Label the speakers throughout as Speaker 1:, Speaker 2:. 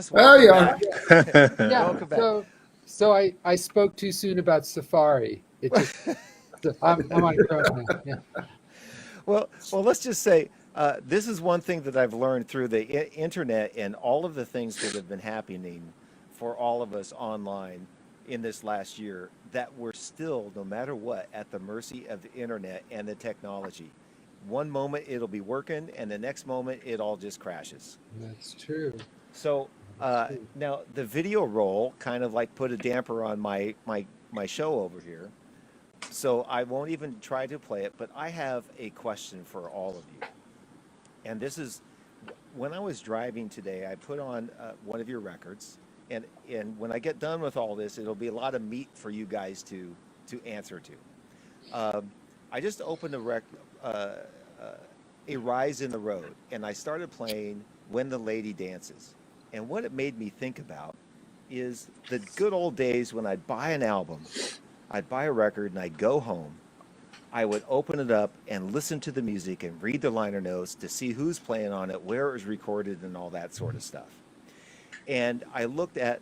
Speaker 1: Gus.
Speaker 2: Oh,
Speaker 1: Welcome
Speaker 2: yeah.
Speaker 1: back.
Speaker 3: Yeah.
Speaker 1: Welcome back.
Speaker 3: So I spoke too soon about Safari. It just I'm on Chrome now. Yeah.
Speaker 1: Well, let's just say this is one thing that I've learned through the internet and all of the things that have been happening for all of us online in this last year, that we're still, no matter what, at the mercy of the internet and the technology. One moment it'll be working, and the next moment it all just crashes.
Speaker 3: That's true.
Speaker 1: So
Speaker 3: That's true.
Speaker 1: now the video roll kind of like put a damper on my show over here. So I won't even try to play it, but I have a question for all of you. And this is when I was driving today, I put on one of your records, and when I get done with all this, it'll be a lot of meat for you guys to answer to. I just opened a Rise in the Road, and I started playing When the Lady Dances. And what it made me think about is the good old days when I'd buy an album, I'd buy a record, and I'd go home. I would open it up and listen to the music and read the liner notes to see who's playing on it, where it was recorded, and all that sort of stuff. And I looked at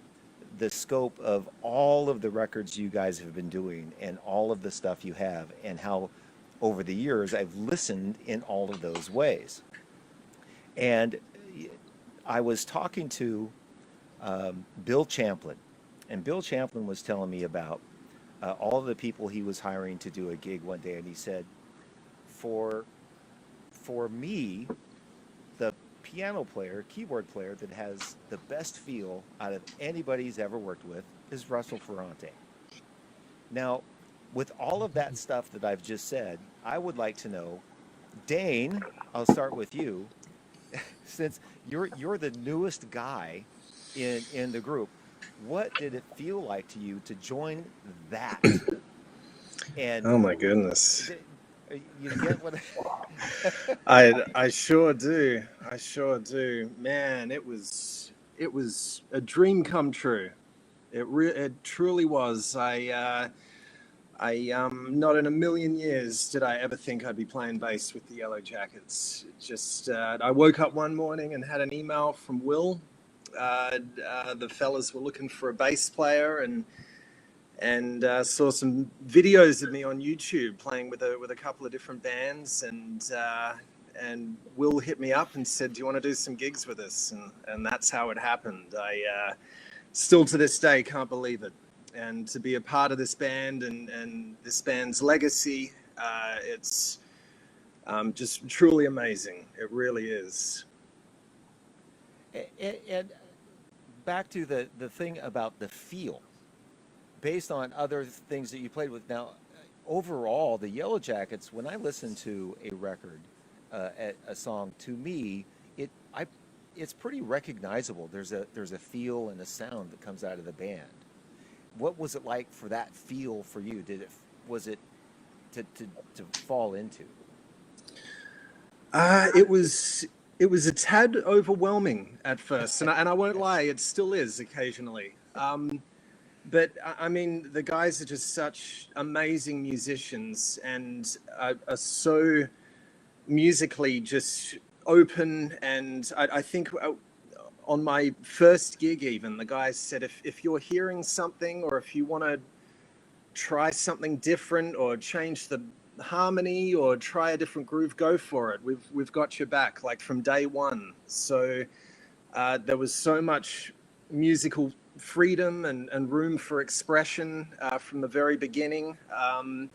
Speaker 1: the scope of all of the records you guys have been doing and all of the stuff you have, and how over the years I've listened in all of those ways. And I was talking to Bill Champlin, and Bill Champlin was telling me about all of the people he was hiring to do a gig one day, and he said, for me, the piano player, keyboard player that has the best feel out of anybody he's ever worked with is Russell Ferrante. Now, with all of that stuff that I've just said, I would like to know, Dane, I'll start with you, since you're the newest guy in the group. What did it feel like to you to join that? And
Speaker 2: Oh my goodness.
Speaker 1: you get what
Speaker 2: I sure do. I sure do. Man, it was a dream come true. It truly was. I not in a million years did I ever think I'd be playing bass with the Yellowjackets. Just I woke up one morning and had an email from Will. The fellas were looking for a bass player, and saw some videos of me on YouTube playing with a couple of different bands, and Will hit me up and said, "Do you want to do some gigs with us?" And that's how it happened. I still to this day can't believe it, and to be a part of this band and this band's legacy, it's just truly amazing. It really is.
Speaker 1: and back to the thing about the feel, based on other things that you played with. Now, overall, the Yellowjackets, when I listen to a record, a song, to me, it's pretty recognizable. There's a feel and a sound that comes out of the band. What was it like for that feel for you? Was it to fall into?
Speaker 2: It was a tad overwhelming at first, and I won't lie, it still is occasionally. But I mean, the guys are just such amazing musicians, and are so musically just open. And I think on my first gig, even, the guys said, if you're hearing something, or if you want to try something different or change the harmony or try a different groove, go for it. We've got your back, like from day one. So there was so much musical freedom and room for expression from the very beginning. Yeah,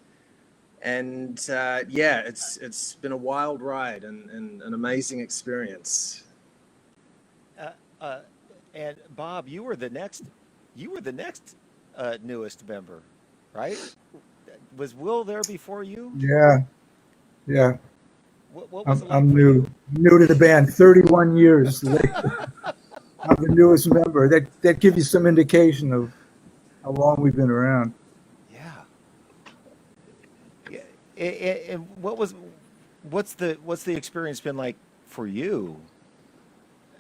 Speaker 2: it's been a wild ride and an amazing experience.
Speaker 1: And Bob, you were the next newest member, right? Was Will there before you?
Speaker 4: Yeah.
Speaker 1: What was it like
Speaker 4: I'm
Speaker 1: for
Speaker 4: new to the band. 31 years later, I'm the newest member. That gives you some indication of how long we've been around.
Speaker 1: Yeah. And what's the experience been like for you?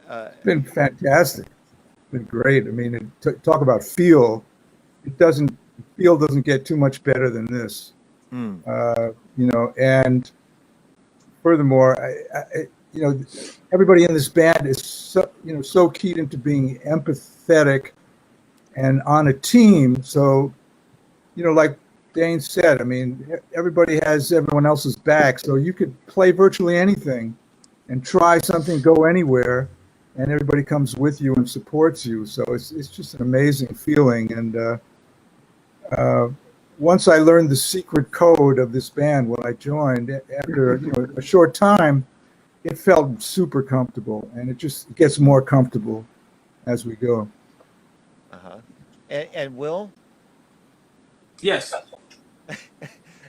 Speaker 4: It's been fantastic. It's been great. I mean, talk about feel. Feel doesn't get too much better than this. And furthermore, everybody in this band is so keyed into being empathetic and on a team. So, like Dane said, I mean, everybody has everyone else's back. So you could play virtually anything and try something, go anywhere, and everybody comes with you and supports you. So it's just an amazing feeling. And once I learned the secret code of this band when I joined, after a short time, it felt super comfortable, and it just gets more comfortable as we go.
Speaker 1: Uh-huh. And Will?
Speaker 5: Yes.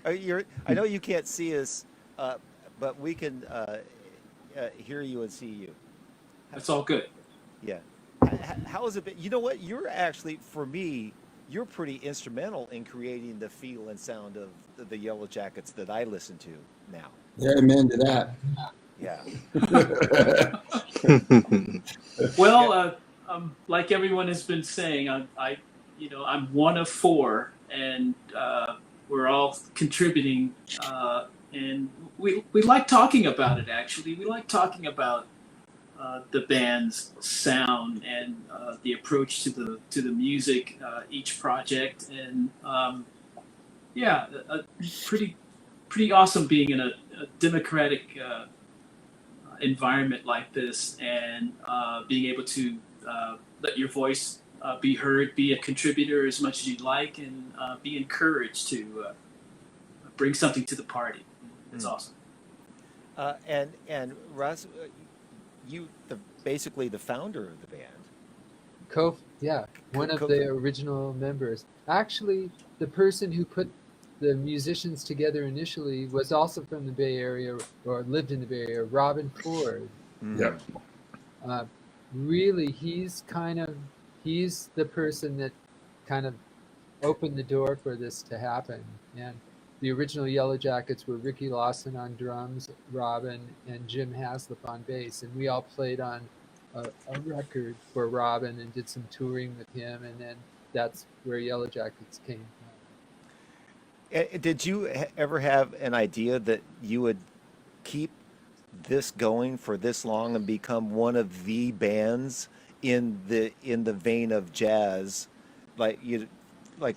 Speaker 1: I know you can't see us, but we can hear you and see you.
Speaker 5: That's all good.
Speaker 1: Yeah. How has it been? You know what? You're actually, for me, you're pretty instrumental in creating the feel and sound of the Yellowjackets that I listen to now.
Speaker 6: Yeah, amen to that.
Speaker 1: Yeah.
Speaker 5: Well, like everyone has been saying, I'm one of four, and we're all contributing, and we like talking about it. Actually, we like talking about the band's sound and the approach to the music, each project, and pretty awesome being in a democratic environment like this, and being able to let your voice be heard, be a contributor as much as you'd like, and be encouraged to bring something to the party. It's awesome.
Speaker 1: And Russ, you basically the founder of the band.
Speaker 3: One of the original members. Actually, the person who put the musicians together initially was also from the Bay Area, or lived in the Bay Area, Robin Ford.
Speaker 6: Yep.
Speaker 3: Really, he's the person that kind of opened the door for this to happen. And the original Yellowjackets were Ricky Lawson on drums, Robin, and Jim Haslip on bass. And we all played on a record for Robin and did some touring with him. And then that's where Yellowjackets came from.
Speaker 1: Did you ever have an idea that you would keep this going for this long and become one of the bands in the vein of jazz? Like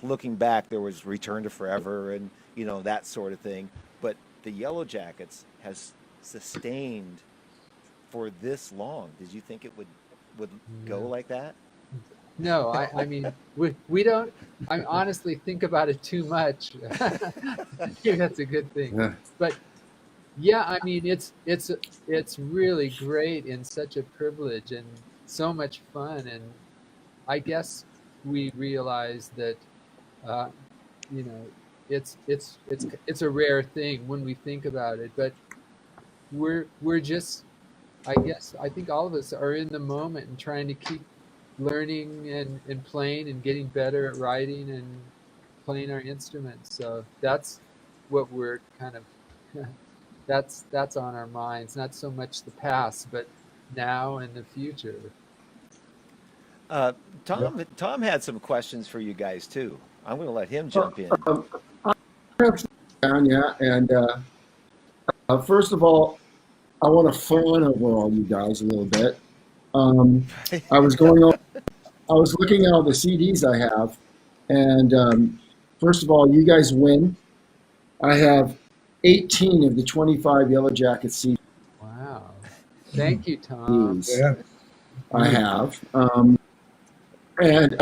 Speaker 1: looking back, there was Return to Forever and that sort of thing, but the Yellowjackets has sustained for this long. Did you think it would go like that?
Speaker 3: No, I mean, we don't. I honestly think about it too much. That's a good thing.
Speaker 6: Yeah.
Speaker 3: But yeah, I mean, it's really great and such a privilege and so much fun. And I guess we realize that, it's a rare thing when we think about it. But we're just, I think all of us are in the moment and trying to keep learning and playing and getting better at writing and playing our instruments. So that's what we're kind of that's on our minds, not so much the past, but now and the future.
Speaker 1: Tom had some questions for you guys too. I'm going to let him jump in.
Speaker 6: I have some down, yeah, and first of all, I want to fawn over all you guys a little bit. I was looking at all the CDs I have, and first of all, you guys win. I have 18 of the 25 Yellowjackets CDs.
Speaker 3: Wow. Thank you, Tom.
Speaker 4: Yeah.
Speaker 6: I have. And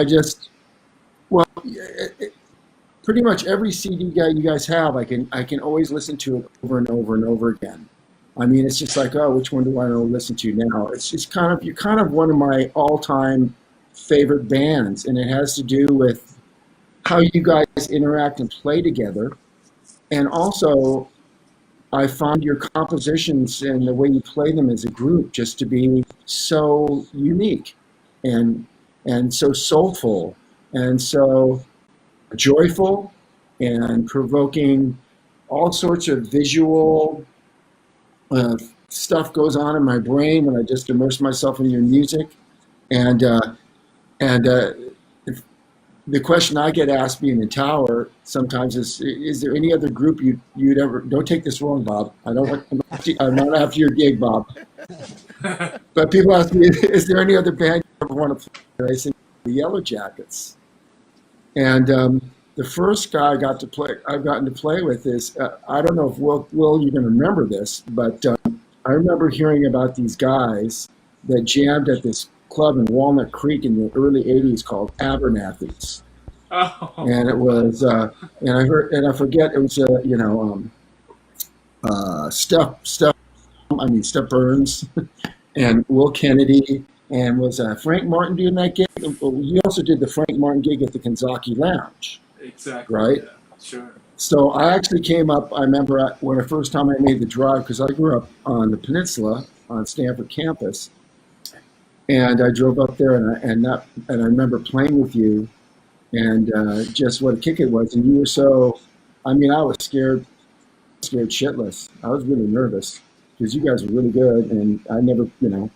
Speaker 6: pretty much every CD guy you guys have, I can always listen to it over and over and over again. I mean, it's just like, oh, which one do I want to listen to now? It's just you're kind of one of my all-time favorite bands, and it has to do with how you guys interact and play together. And also, I find your compositions and the way you play them as a group just to be so unique and so soulful and so joyful and provoking. All sorts of visual stuff goes on in my brain when I just immerse myself in your music, and the question I get asked being in Tower sometimes is there any other group you'd ever, don't take this wrong, Bob. I'm not after your gig, Bob. But people ask me, is there any other band you ever want to play? I say, the Yellowjackets. And the first guy I've gotten to play with is, I don't know if Will, you're going to remember this, but I remember hearing about these guys that jammed at this club in Walnut Creek in the early 80s called Abernathy's.
Speaker 5: Oh.
Speaker 6: And it was, and I forget, it was, Steph Burns and Will Kennedy, and was Frank Martin doing that gig? He also did the Frank Martin gig at the Kanzaki Lounge.
Speaker 5: Exactly.
Speaker 6: Right?
Speaker 5: Yeah, sure.
Speaker 6: So I actually came up, I remember when the first time I made the drive, because I grew up on the peninsula on Stanford campus, and I drove up there, and I remember playing with you, and just what a kick it was. And you were so, I was scared shitless. I was really nervous because you guys were really good, and I never, and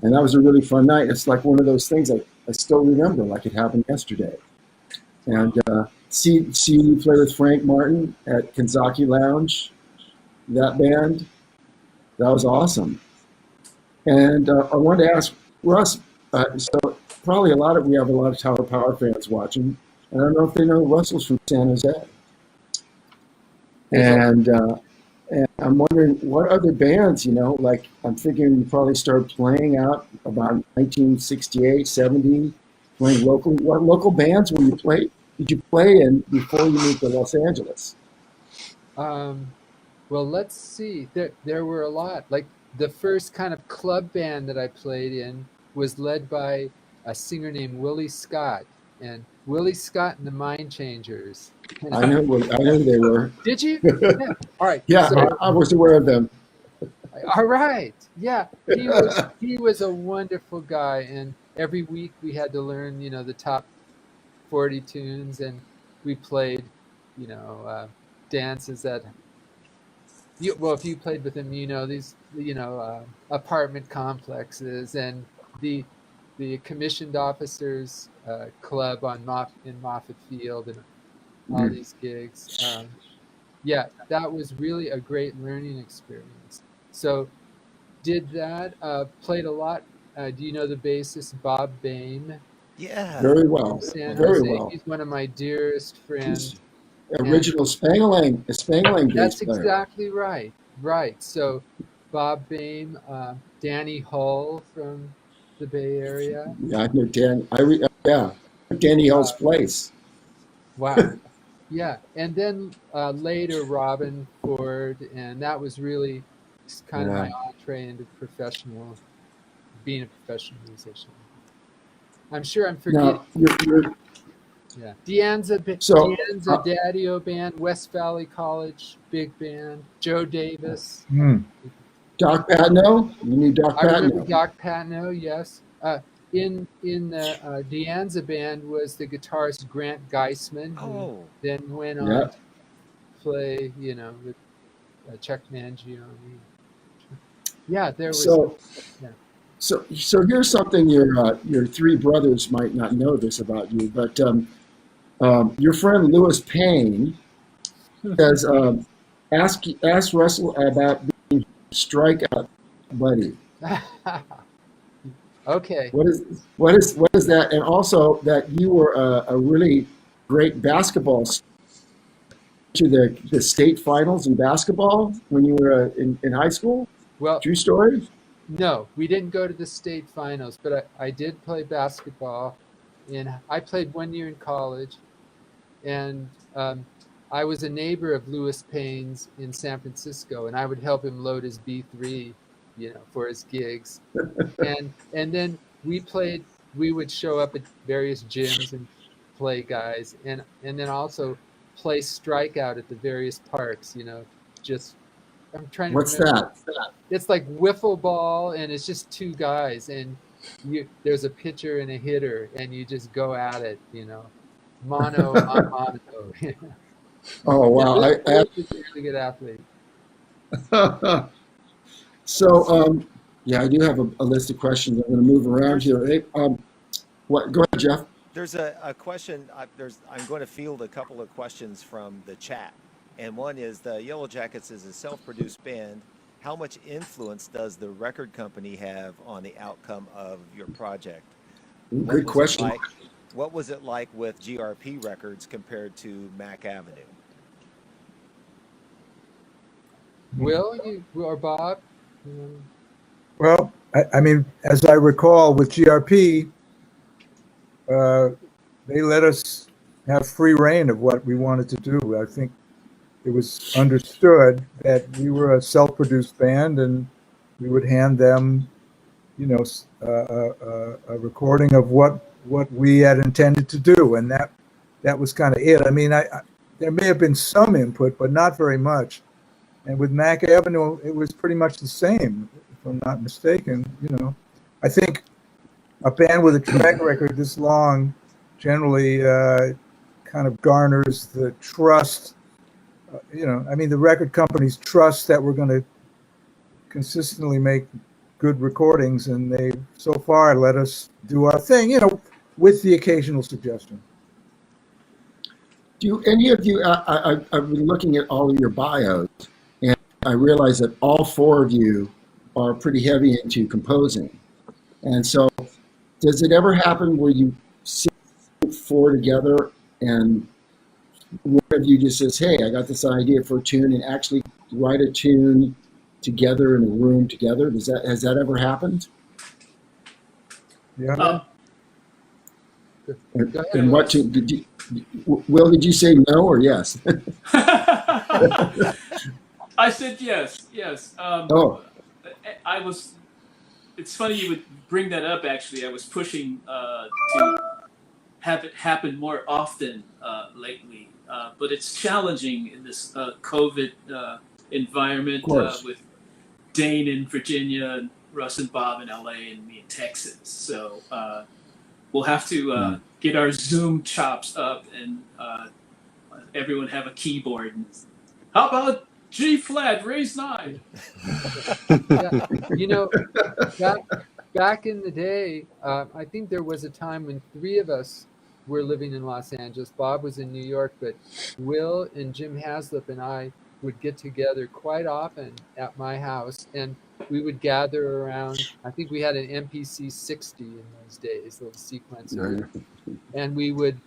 Speaker 6: that was a really fun night. It's like one of those things I still remember like it happened yesterday. And see you play with Frank Martin at Kanzaki Lounge, that band, that was awesome. And I wanted to ask Russ, so probably we have a lot of Tower Power fans watching, and I don't know if they know Russell's from San Jose. And I'm wondering what other bands, like I'm thinking you probably started playing out about 1968, 70, playing locally. What local bands did you play in before you moved to Los Angeles?
Speaker 3: Well, let's see. There were a lot. Like the first kind of club band that I played in was led by a singer named Willie Scott, and Willie Scott and the Mind Changers.
Speaker 6: I know who they were.
Speaker 3: Did you? Yeah. All right.
Speaker 6: Yeah, so, I was aware of them.
Speaker 3: All right. Yeah, he was a wonderful guy, and every week we had to learn, the top 40 tunes, and we played, dances that. If you played with him, these, apartment complexes and the commissioned officers club in Moffett Field and all these gigs. That was really a great learning experience. So did that, played a lot. Do you know the bassist Bob Bain?
Speaker 1: Yeah.
Speaker 6: Very well.
Speaker 3: San
Speaker 6: Very
Speaker 3: Jose.
Speaker 6: well.
Speaker 3: He's one of my dearest friends.
Speaker 6: Original Spangling bass
Speaker 3: That's
Speaker 6: player.
Speaker 3: exactly right. Right. So Bob Bain, Danny Hull from the Bay Area.
Speaker 6: Yeah, I know Dan. Danny Hull's place.
Speaker 3: Wow. Yeah. And then later Robin Ford, and that was really kind of my entree into being a professional musician. I'm sure I'm forgetting.
Speaker 6: Now,
Speaker 3: yeah. Deanza Daddio Band, West Valley College Big Band, Joe Davis.
Speaker 6: Doc Patno? You need Doc
Speaker 3: I remember
Speaker 6: Patno.
Speaker 3: Doc Patno, yes. In the Deanza Band was the guitarist Grant Geisman, who then went on to play, with Chuck Mangione. Yeah, there was.
Speaker 6: So here's something your three brothers might not know this about you, but your friend Lewis Payne says, ask Russell about being strikeout buddy.
Speaker 3: Okay.
Speaker 6: What is that? And also that you were a really great basketball to the state finals in basketball when you were in high school.
Speaker 3: Well,
Speaker 6: true story.
Speaker 3: No, we didn't go to the state finals, but I did play basketball. I played 1 year in college, and I was a neighbor of Lewis Payne's in San Francisco, and I would help him load his B3, for his gigs. And then we would show up at various gyms and play guys, and then also play strikeout at the various parks, I'm trying to
Speaker 6: What's
Speaker 3: remember.
Speaker 6: that?
Speaker 3: It's like wiffle ball, and it's just two guys, and there's a pitcher and a hitter, and you just go at it, mono on mono.
Speaker 6: Oh wow!
Speaker 3: I was a really good athlete.
Speaker 6: So I do have a list of questions. I'm going to move around here. Hey, go ahead, Jeff.
Speaker 1: There's a question. I'm going to field a couple of questions from the chat, and one is the Yellowjackets is a self-produced band. How much influence does the record company have on the outcome of your project? What
Speaker 6: Good
Speaker 1: was it
Speaker 6: question.
Speaker 1: like? What was it like with GRP Records compared to Mac Avenue?
Speaker 3: Will you or Bob? Um,
Speaker 4: Well, I mean, as I recall, with GRP, they let us have free reign of what we wanted to do. I think it was understood that we were a self-produced band, and we would hand them, you know, a recording of what we had intended to do, and that was kind of it. I mean, there may have been some input, but not very much. And with Mac Avenue, it was pretty much the same, if I'm not mistaken. You know, I think a band with a track record this long generally kind of garners the trust. You know, I mean, the record companies trust that we're going to consistently make good recordings, and they so far let us do our thing. You know, with the occasional suggestion.
Speaker 6: Do any of you? I've been looking at all of your bios, and I realize that all four of you are pretty heavy into composing. And so, does it ever happen where you sit four together and one of you just says, "Hey, I got this idea for a tune," and actually write a tune together in a room together? Has that ever happened?
Speaker 4: Yeah.
Speaker 5: Um,
Speaker 3: Go ahead,
Speaker 6: And what
Speaker 3: Will.
Speaker 6: tune did you? Will, did you say no or yes?
Speaker 5: I said yes, yes.
Speaker 6: Oh,
Speaker 5: I was. It's funny you would bring that up. Actually, I was pushing to have it happen more often lately, but it's challenging in this COVID
Speaker 6: of
Speaker 5: environment
Speaker 6: course.
Speaker 5: with Dane in Virginia and Russ and Bob in LA and me in Texas. So we'll have to get our Zoom chops up and everyone have a keyboard. And, how about G flat, raise 9?
Speaker 3: Yeah, you know, back in the day, I think there was a time when three of us were living in Los Angeles. Bob was in New York, but Will and Jim Haslip and I would get together quite often at my house, and we would gather around. I think we had an MPC 60 in those days, little sequencer, and we would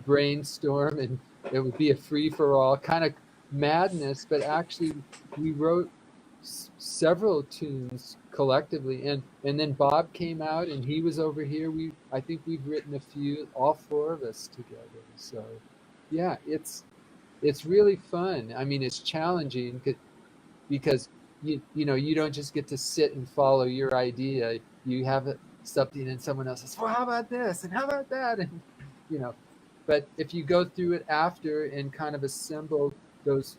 Speaker 3: brainstorm, and it would be a free for all kind of madness. But actually, we wrote several tunes collectively, and then Bob came out and he was over here. I think we've written a few, all four of us together. So yeah, it's really fun. I mean, it's challenging because you know, you don't just get to sit and follow your idea. You have something and someone else says, well, how about this and how about that, and you know, but if you go through it after and kind of assemble those,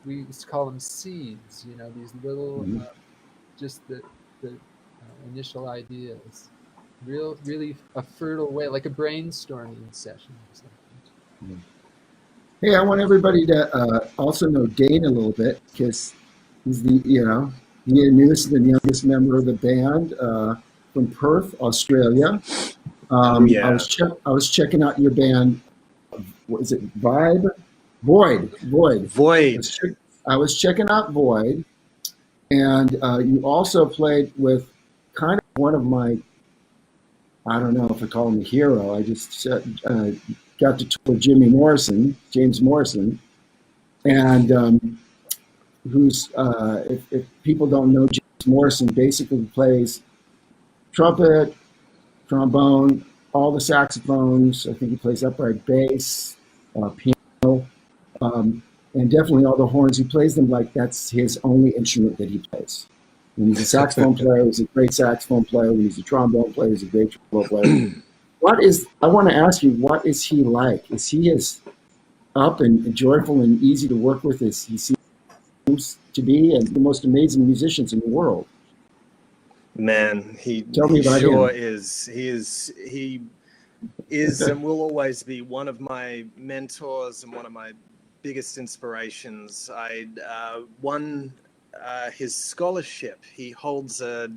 Speaker 3: we used to call them seeds, you know, these little just the initial ideas, really a fertile way, like a brainstorming session or something.
Speaker 6: Hey, I want everybody to also know Dane a little bit, because he's the newest and youngest member of the band from Perth, Australia.
Speaker 2: Yeah.
Speaker 6: I was checking out your band. What is it? Vibe? Void. I was checking out Void, and you also played with kind of one of my, I don't know if I call him a hero. I just got to tour James Morrison, and who's, if people don't know, James Morrison basically plays trumpet, trombone, all the saxophones. I think he plays upright bass, piano, and definitely all the horns. He plays them like that's his only instrument that he plays. When he's a saxophone player, he's a great saxophone player. When he's a trombone player, he's a great trombone player. I want to ask you, what is he like? Is he as up and joyful and easy to work with as he seems to be, and the most amazing musicians in the world?
Speaker 2: Man, he
Speaker 6: Tell me about
Speaker 2: sure
Speaker 6: him.
Speaker 2: is. He is and will always be one of my mentors and one of my biggest inspirations. I won his scholarship. He holds a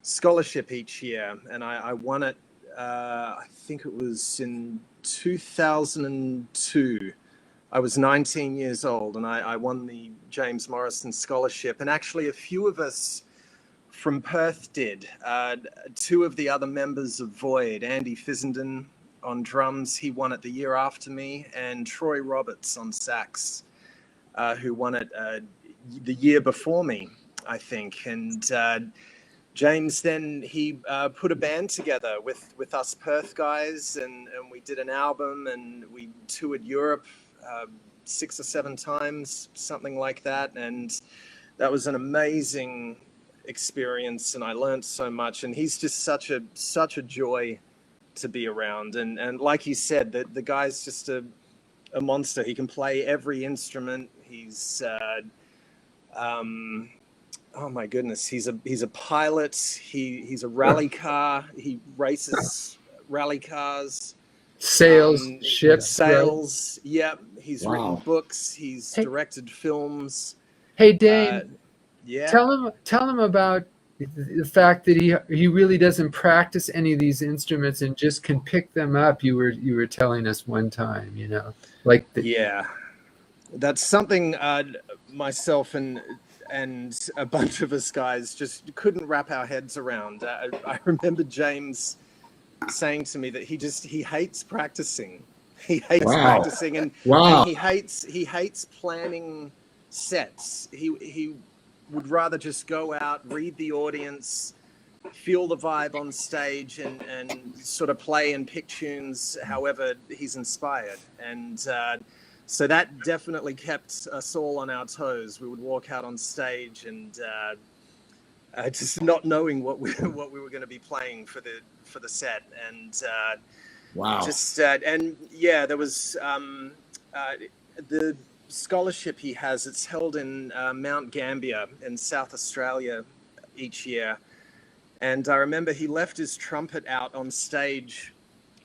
Speaker 2: scholarship each year, and I won it I think it was in 2002. I was 19 years old, and I won the James Morrison Scholarship. And actually, a few of us from Perth did. Two of the other members of Void, Andy Fissenden on drums, he won it the year after me, and Troy Roberts on sax, who won it the year before me, I think. And James then, he put a band together with us Perth guys, and we did an album, and we toured Europe 6 or 7 times, something like that. And that was an amazing experience, and I learned so much. And he's just such a joy to be around. And like you said, the guy's just a monster. He can play every instrument. He's oh my goodness, he's a pilot. He's a rally car. He races rally cars.
Speaker 3: Sales, ships,
Speaker 2: sales. Right? Yep. He's written
Speaker 6: Wow.
Speaker 2: books. He's directed films.
Speaker 3: Hey, Dane.
Speaker 2: Yeah.
Speaker 3: Tell him about the fact that he really doesn't practice any of these instruments and just can pick them up. You were telling us one time, like
Speaker 2: yeah, that's something myself and a bunch of us guys just couldn't wrap our heads around. I remember James saying to me that he hates practicing. He hates practicing, and he hates planning sets. He would rather just go out, read the audience, feel the vibe on stage, and sort of play and pick tunes however he's inspired. And so that definitely kept us all on our toes. We would walk out on stage and just not knowing what we were going to be playing for the set. And and yeah, there was the scholarship he has. It's held in Mount Gambier in South Australia each year. And I remember he left his trumpet out on stage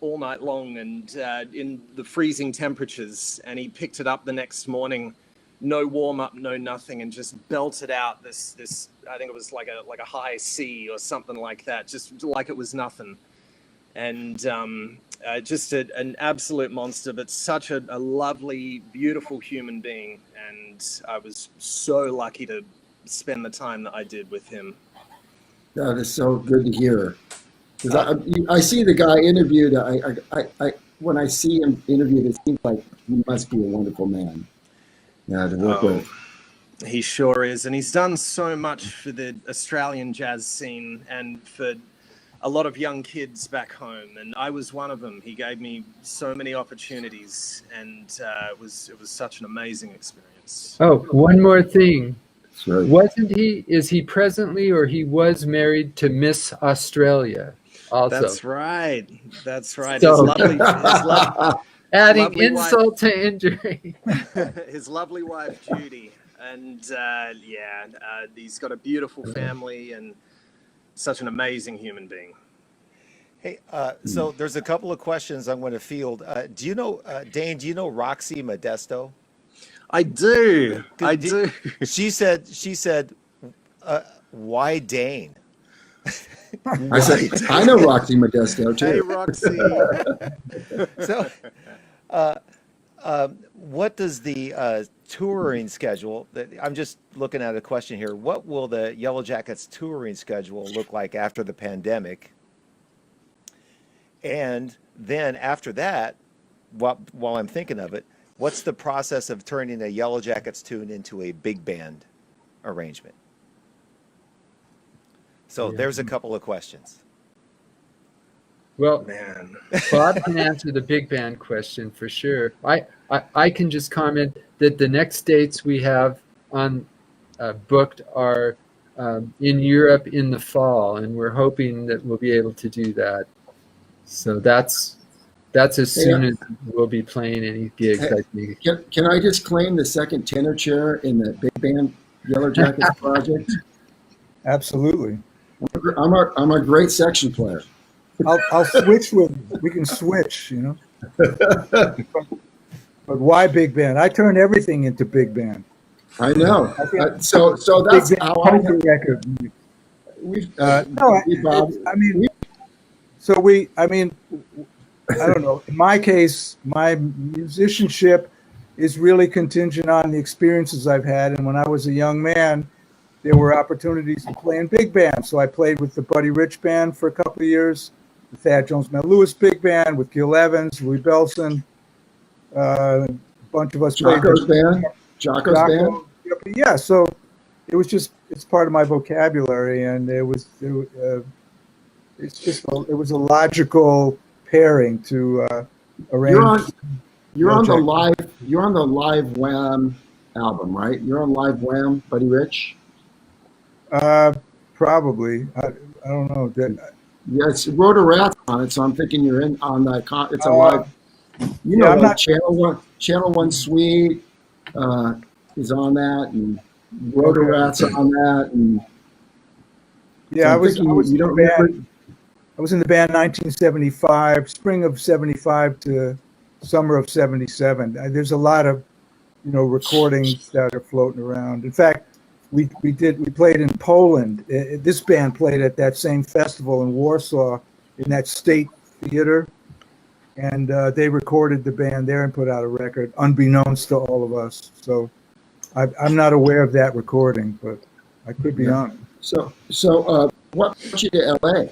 Speaker 2: all night long, and in the freezing temperatures, and he picked it up the next morning, no warm up, no nothing, and just belted out this I think it was like a high C or something like that, just like it was nothing. And just an absolute monster, but such a lovely, beautiful human being. And I was so lucky to spend the time that I did with him.
Speaker 6: That is so good to hear. Because I see the guy interviewed. I when I see him interviewed, it seems like he must be a wonderful man. Yeah, to work with.
Speaker 2: He sure is, and he's done so much for the Australian jazz scene and for a lot of young kids back home. And I was one of them. He gave me so many opportunities, and it was such an amazing experience.
Speaker 3: Oh, one more thing.
Speaker 6: Right.
Speaker 3: Is he presently, or he was married to Miss Australia also?
Speaker 2: That's right.
Speaker 3: So, adding
Speaker 2: lovely
Speaker 3: insult to injury.
Speaker 2: His lovely wife, Judy. And he's got a beautiful family and such an amazing human being.
Speaker 1: Hey, so there's a couple of questions I'm going to field. Do you know, Dane, do you know Roxy Modesto?
Speaker 2: I do.
Speaker 1: She said, why Dane?
Speaker 6: I said, I know Roxy Modesto too.
Speaker 2: Hey, Roxy.
Speaker 1: So, what does the touring schedule? I'm just looking at a question here. What will the Yellowjackets touring schedule look like after the pandemic? And then after that, while I'm thinking of it, what's the process of turning a Yellowjackets tune into a big band arrangement? So there's a couple of questions.
Speaker 3: Well,
Speaker 2: Man.
Speaker 3: Bob can answer the big band question for sure. I can just comment that the next dates we have on booked are in Europe in the fall, and we're hoping that we'll be able to do that. So that's as soon as we'll be playing any gigs. I think.
Speaker 6: Can I just claim the second tenor chair in the big band Yellowjackets project?
Speaker 4: Absolutely.
Speaker 6: I'm a great section player.
Speaker 4: I'll switch we can switch, But why big band? I turn everything into big band.
Speaker 6: I know. So that's how I
Speaker 4: record. So I mean, I don't know. In my case, my musicianship is really contingent on the experiences I've had. And when I was a young man, there were opportunities to play in big bands. So I played with the Buddy Rich Band for a couple of years, the Thad Jones Mel Lewis Big Band with Gil Evans, Louis Belson. A bunch of us
Speaker 6: Jocko's
Speaker 4: played.
Speaker 6: band? Jocko's band?
Speaker 4: Yeah, so it's part of my vocabulary, and it was a logical pairing to arrange.
Speaker 6: You're on the live Wham album, right? You're on live Wham, Buddy Rich.
Speaker 4: Probably. I don't know.
Speaker 6: Yeah, it's Rotor Rats on it, so I'm thinking you're in on that. It's a live. You know,
Speaker 4: I'm not
Speaker 6: Channel One Suite is on that, and Rotor Rats on that, and
Speaker 4: yeah,
Speaker 6: so
Speaker 4: I was in the band. I was in the band 1975, spring of 75 to summer of 77. There's a lot of, recordings that are floating around. In fact, we played in Poland. This band played at that same festival in Warsaw in that state theater, and they recorded the band there and put out a record, unbeknownst to all of us. So I'm not aware of that recording, but I could be on it.
Speaker 6: So what brought you to LA?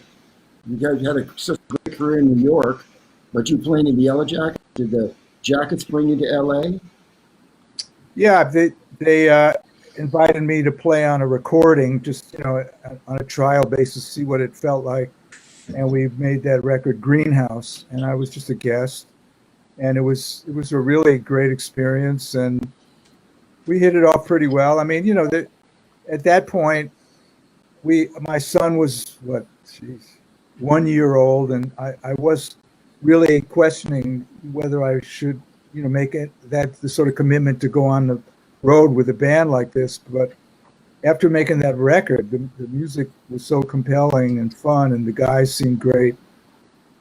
Speaker 6: You guys had such a great career in New York, but you playing in the Yellowjackets. Did the Jackets bring you to LA?
Speaker 4: Yeah, they invited me to play on a recording, just on a trial basis, see what it felt like, and we made that record Greenhouse, and I was just a guest, and it was a really great experience, and we hit it off pretty well. I mean, at that point, my son was 1 year old, and I was really questioning whether I should, make it the sort of commitment to go on the road with a band like this. But after making that record, the music was so compelling and fun, and the guys seemed great.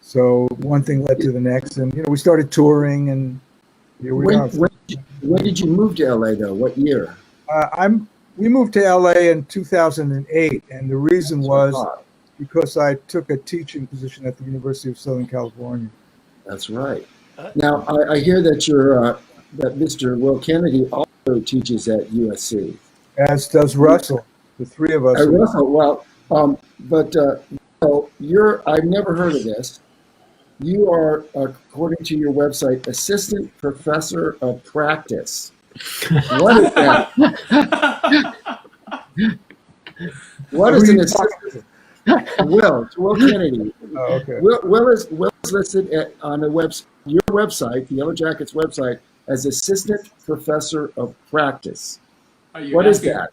Speaker 4: So one thing led to the next, and we started touring, and here we are.
Speaker 6: When did you move to LA though? What year?
Speaker 4: We moved to LA in 2008, and the reason was because I took a teaching position at the University of Southern California.
Speaker 6: That's right. Now I hear that that Mr. Will Kennedy also teaches at USC.
Speaker 4: As does Russell. The three of us.
Speaker 6: Russell, I've never heard of this. You are, according to your website, assistant professor of practice. What is that? What is an assistant? Will Kennedy.
Speaker 4: Oh, okay.
Speaker 6: Will is listed on your website, the Yellowjackets website, as assistant professor of practice. What is that?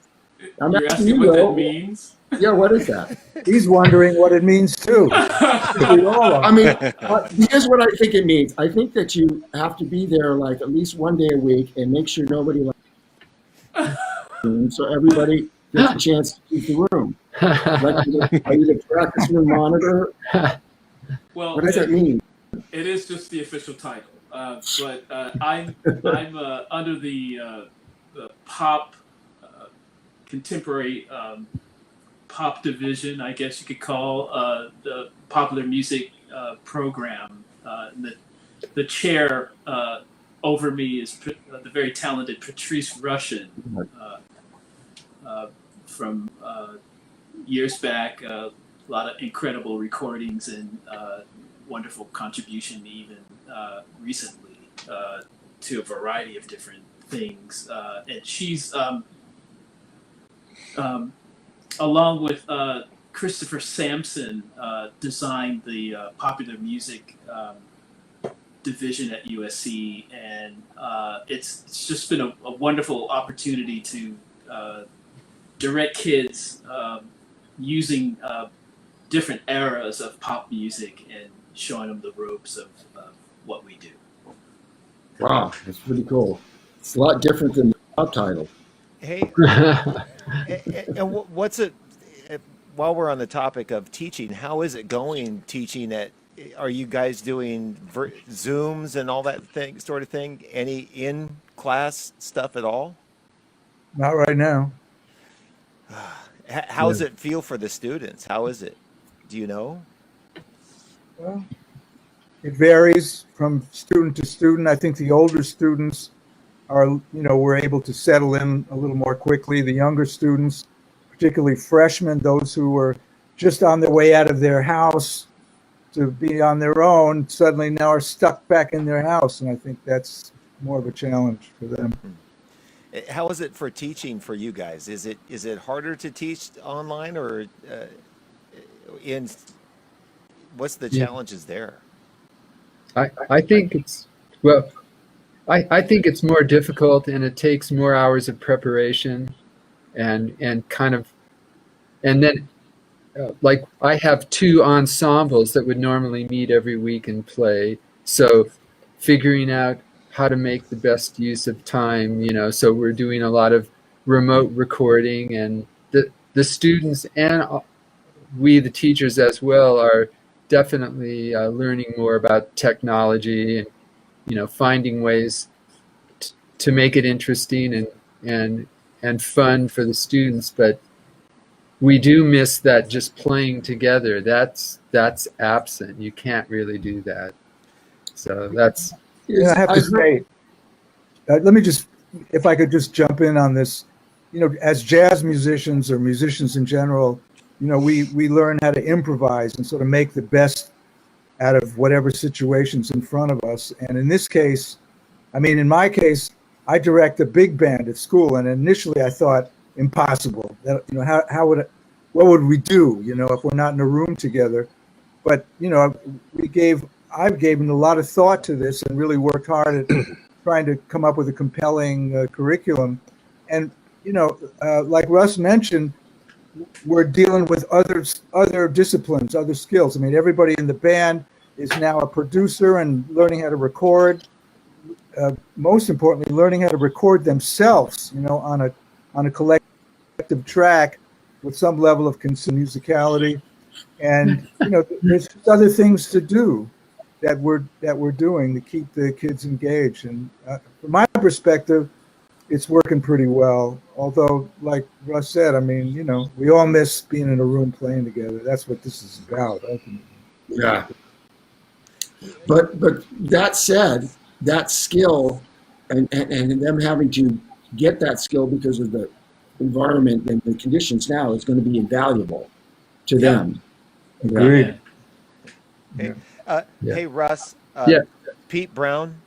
Speaker 5: You're asking what that means?
Speaker 6: Yeah, what is that?
Speaker 4: He's wondering what it means too.
Speaker 6: I mean, here's what I think it means. I think that you have to be there like at least one day a week and make sure nobody so everybody gets a chance to use the room. Are you the practice room monitor?
Speaker 5: Well,
Speaker 6: what does that mean?
Speaker 5: It is just the official title, but I'm under the pop contemporary pop division, I guess you could call the popular music program. The chair over me is the very talented Patrice Rushen from years back. A lot of incredible recordings and wonderful contribution even recently to a variety of different things. And she's along with Christopher Sampson, designed the popular music division at USC, and it's just been a wonderful opportunity to direct kids using different eras of pop music and showing them the ropes of what we do.
Speaker 6: Wow, that's pretty cool. It's a lot different than the job title.
Speaker 1: Hey, and what's it? While we're on the topic of teaching, how is it going teaching at? Are you guys doing Zooms and all that sort of thing? Any in-class stuff at all?
Speaker 4: Not right now.
Speaker 1: How does it feel for the students? How is it? Do you know?
Speaker 4: Well, it varies from student to student. I think the older students were able to settle in a little more quickly. The younger students, particularly freshmen, those who were just on their way out of their house to be on their own, suddenly now are stuck back in their house. And I think that's more of a challenge for them.
Speaker 1: How is it for teaching for you guys? Is it harder to teach online, or in what's the
Speaker 3: Yeah.
Speaker 1: challenges there?
Speaker 3: I think it's well. I think it's more difficult, and it takes more hours of preparation, and kind of, and then like I have two ensembles that would normally meet every week and play. So figuring out how to make the best use of time, so we're doing a lot of remote recording, and the students and we, the teachers as well, are definitely learning more about technology and, finding ways to make it interesting and fun for the students. But we do miss that just playing together. That's absent. You can't really do that. So that's.
Speaker 4: I have to say, let me just, if I could just jump in on this, as jazz musicians or musicians in general, we learn how to improvise and sort of make the best out of whatever situation's in front of us. And in this case, in my case, I direct a big band at school, and initially I thought impossible. That, what would we do, if we're not in a room together? But I've given a lot of thought to this and really worked hard at trying to come up with a compelling curriculum. And like Russ mentioned, we're dealing with other disciplines, other skills. Everybody in the band is now a producer and learning how to record. Most importantly, learning how to record themselves, on a collective track with some level of musicality. And there's other things to do that we're doing to keep the kids engaged. And from my perspective, it's working pretty well. Although, like Russ said, we all miss being in a room playing together. That's what this is about, ultimately.
Speaker 6: Yeah. But that said, that skill and them having to get that skill because of the environment and the conditions now is going to be invaluable to them.
Speaker 4: Agreed.
Speaker 1: Hey,
Speaker 3: Yeah.
Speaker 1: hey Russ.
Speaker 3: Yeah.
Speaker 1: Pete Brown.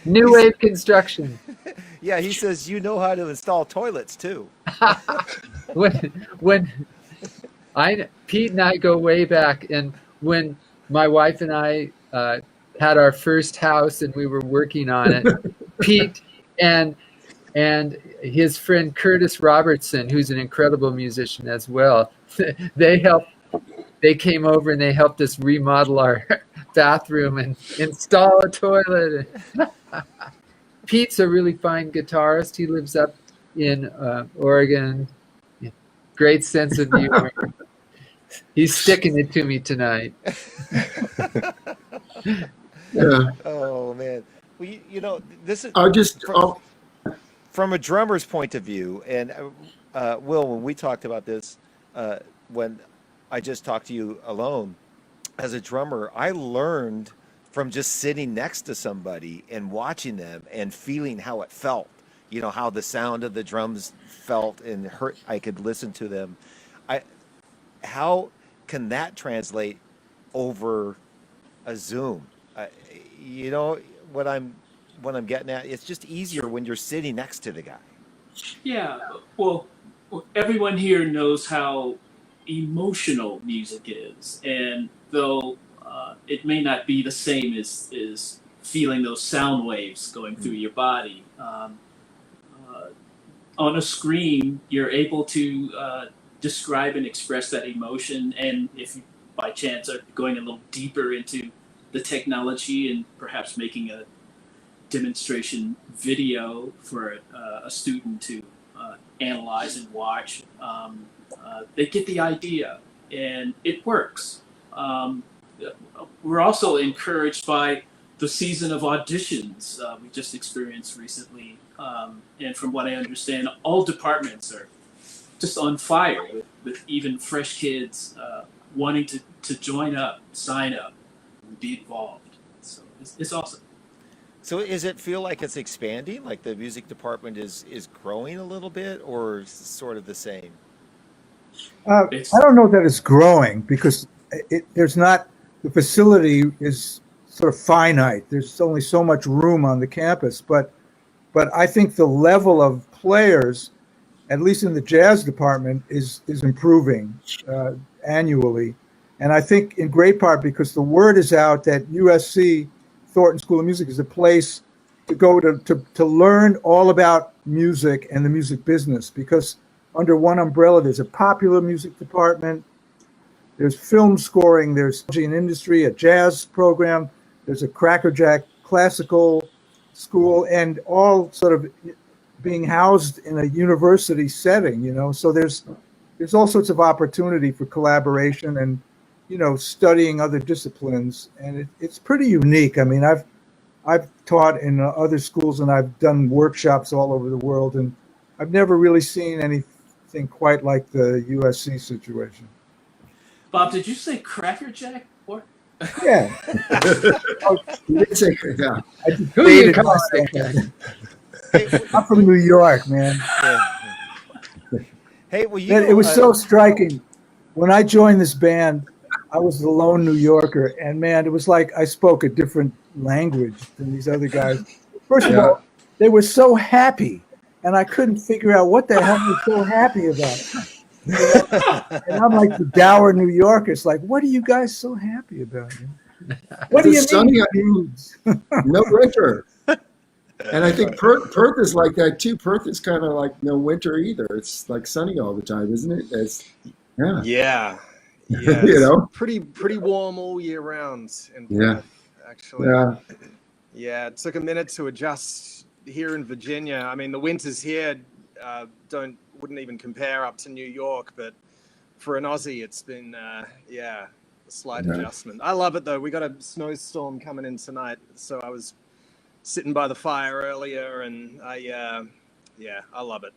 Speaker 3: New wave construction.
Speaker 1: Yeah, he says you know how to install toilets too.
Speaker 3: when Pete and I go way back, and when my wife and I had our first house and we were working on it, Pete and his friend Curtis Robertson, who's an incredible musician as well, they came over and they helped us remodel our bathroom and install a toilet. Pete's a really fine guitarist. He lives up in Oregon. Great sense of humor. He's sticking it to me tonight.
Speaker 6: Yeah.
Speaker 1: Oh man, well, this is from a drummer's point of view. And Will, when we talked about this, when I just talked to you alone, as a drummer, I learned from just sitting next to somebody and watching them and feeling how it felt. How the sound of the drums felt and hurt. I could listen to them. How can that translate over a Zoom? What I'm getting at. It's just easier when you're sitting next to the guy.
Speaker 5: Yeah, well, everyone here knows how emotional music is, and though it may not be the same as feeling those sound waves going through your body, on a screen you're able to describe and express that emotion. And if you by chance are going a little deeper into the technology and perhaps making a demonstration video for a student to analyze and watch, they get the idea, and it works. We're also encouraged by the season of auditions we just experienced recently, and from what I understand, all departments are just on fire with even fresh kids wanting to join up, sign up, and be involved. So it's awesome.
Speaker 1: So is it feel like it's expanding? Like the music department is growing a little bit, or sort of the same?
Speaker 4: I don't know that it's growing because there's not, the facility is sort of finite. There's only so much room on the campus, but I think the level of players, at least in the jazz department, is improving annually, and I think in great part because the word is out that USC Thornton School of Music is a place to go to learn all about music and the music business, because under one umbrella there's a popular music department, there's film scoring, there's an industry, a jazz program, there's a crackerjack classical school, and all sort of being housed in a university setting, so there's all sorts of opportunity for collaboration and studying other disciplines, and it's pretty unique. I mean, I've taught in other schools and I've done workshops all over the world, and I've never really seen anything quite like the USC situation.
Speaker 5: Bob, did you say crackerjack? Or
Speaker 4: Yeah.
Speaker 6: Yeah.
Speaker 3: Who are you calling?
Speaker 4: I'm from New York, man.
Speaker 1: Yeah. Hey, well,
Speaker 4: It was so striking. When I joined this band, I was the lone New Yorker, and man, it was like I spoke a different language than these other guys. First of all, they were so happy, and I couldn't figure out what the hell they're so happy about. And I'm like the dour New Yorker. It's like, what are you guys so happy about? What do you mean, dudes?
Speaker 6: No winter. And I think Perth is like that too. Perth is kind of like no winter either. It's like sunny all the time, isn't it?
Speaker 2: Yeah. Pretty warm all year round in Perth, actually. Yeah, it took a minute to adjust here in Virginia. I mean, the winters here wouldn't even compare up to New York, but for an Aussie, it's been a slight adjustment. I love it though. We got a snowstorm coming in tonight, so I was sitting by the fire earlier, and I love it.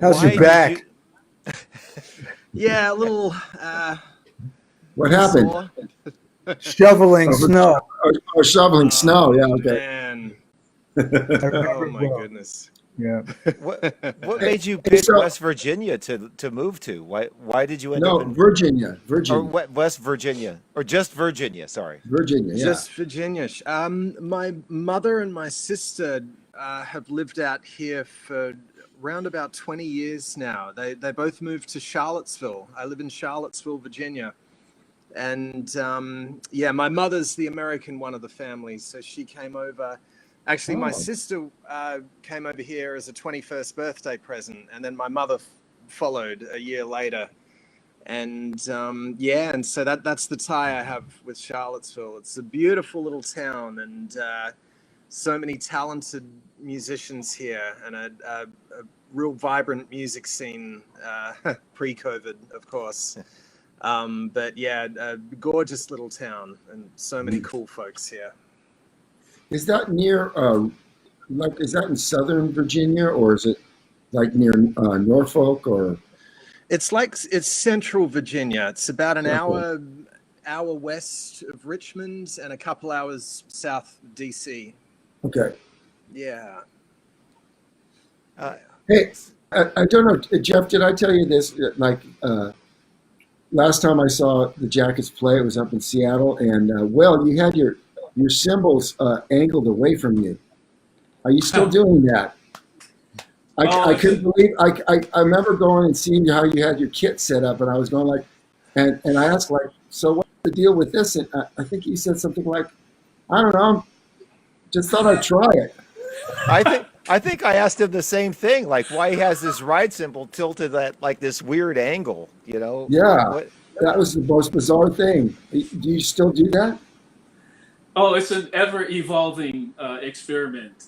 Speaker 4: How's your back?
Speaker 2: Yeah, a little.
Speaker 6: What happened?
Speaker 4: Shoveling snow.
Speaker 6: Oh, shoveling snow. Yeah, okay.
Speaker 2: Man. Oh my goodness.
Speaker 4: Yeah.
Speaker 1: What made you pick West Virginia to move to? Why did you end up in
Speaker 6: Virginia?
Speaker 1: Or West Virginia, or just Virginia? Sorry,
Speaker 6: Virginia. Yeah.
Speaker 2: Just Virginia. My mother and my sister have lived out here for around about 20 years now. They both moved to Charlottesville. I live in Charlottesville, Virginia. And my mother's the American one of the family, so she came over. Actually, my sister came over here as a 21st birthday present, and then my mother followed a year later. And and so that's the tie I have with Charlottesville. It's a beautiful little town, and so many talented musicians here, and a real vibrant music scene pre-COVID, of course. But yeah, a gorgeous little town and so many cool folks here.
Speaker 6: Is that near, is that in Southern Virginia, or is it like near Norfolk, or?
Speaker 2: It's Central Virginia. It's about an hour west of Richmond and a couple hours south of DC.
Speaker 6: Okay.
Speaker 2: Yeah.
Speaker 6: Hey, I don't know, Jeff, did I tell you this? Last time I saw the Jackets play, it was up in Seattle, and you had your cymbals angled away from you. Are you still doing that? I couldn't believe. I remember going and seeing how you had your kit set up, and I was going like, and I asked like, so what's the deal with this? And I think you said something like, I don't know, just thought I'd try it.
Speaker 1: I think I asked him the same thing, like why he has this ride cymbal tilted at like this weird angle,
Speaker 6: Yeah, that was the most bizarre thing. Do you still do that?
Speaker 5: Oh, it's an ever-evolving experiment.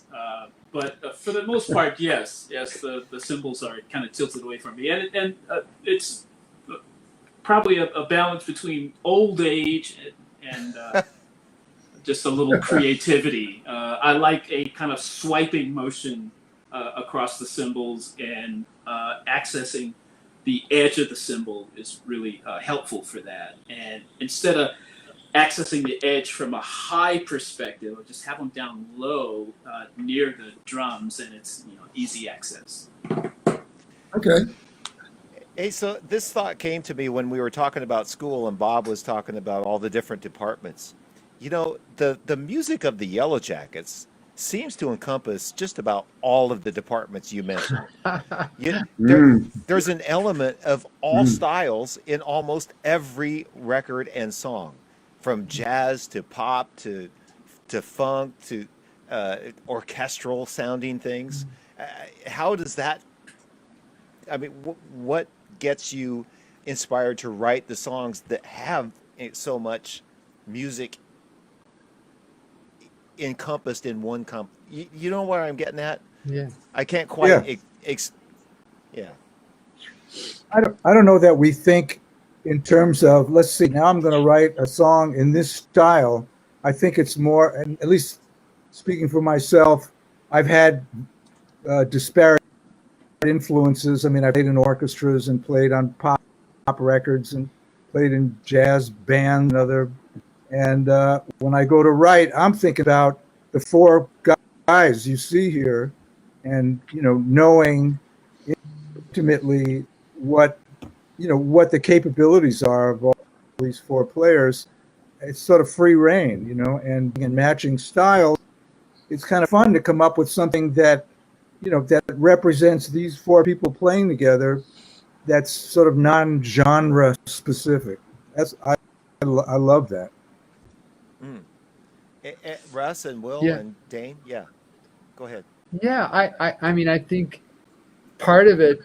Speaker 5: But for the most part, yes, the cymbals are kind of tilted away from me, and it's probably a balance between old age and just a little creativity. I like a kind of swiping motion across the cymbals and accessing the edge of the cymbal is really helpful for that. And instead of accessing the edge from a high perspective, I'll just have them down low near the drums, and it's easy access.
Speaker 6: Okay.
Speaker 1: Hey, so this thought came to me when we were talking about school and Bob was talking about all the different departments. The music of the Yellowjackets seems to encompass just about all of the departments you mentioned. There's an element of all styles in almost every record and song, from jazz to pop to funk to orchestral sounding things. How does that? I mean, what gets you inspired to write the songs that have so much music encompassed in one you know where I'm getting at?
Speaker 3: Yeah.
Speaker 1: I can't quite yeah.
Speaker 4: I don't know that we think in terms of, let's see, now I'm going to write a song in this style. I think it's more, and at least speaking for myself, I've had disparate influences. I mean, I played in orchestras and played on pop records and played in jazz bands and when I go to write, I'm thinking about the four guys you see here, and knowing intimately what the capabilities are of all these four players. It's sort of free reign, and in matching styles, it's kind of fun to come up with something that that represents these four people playing together. That's sort of non-genre specific. I love that.
Speaker 1: Russ and Will
Speaker 3: Yeah.
Speaker 1: and Dane, yeah, go ahead.
Speaker 3: Yeah, I mean, I think part of it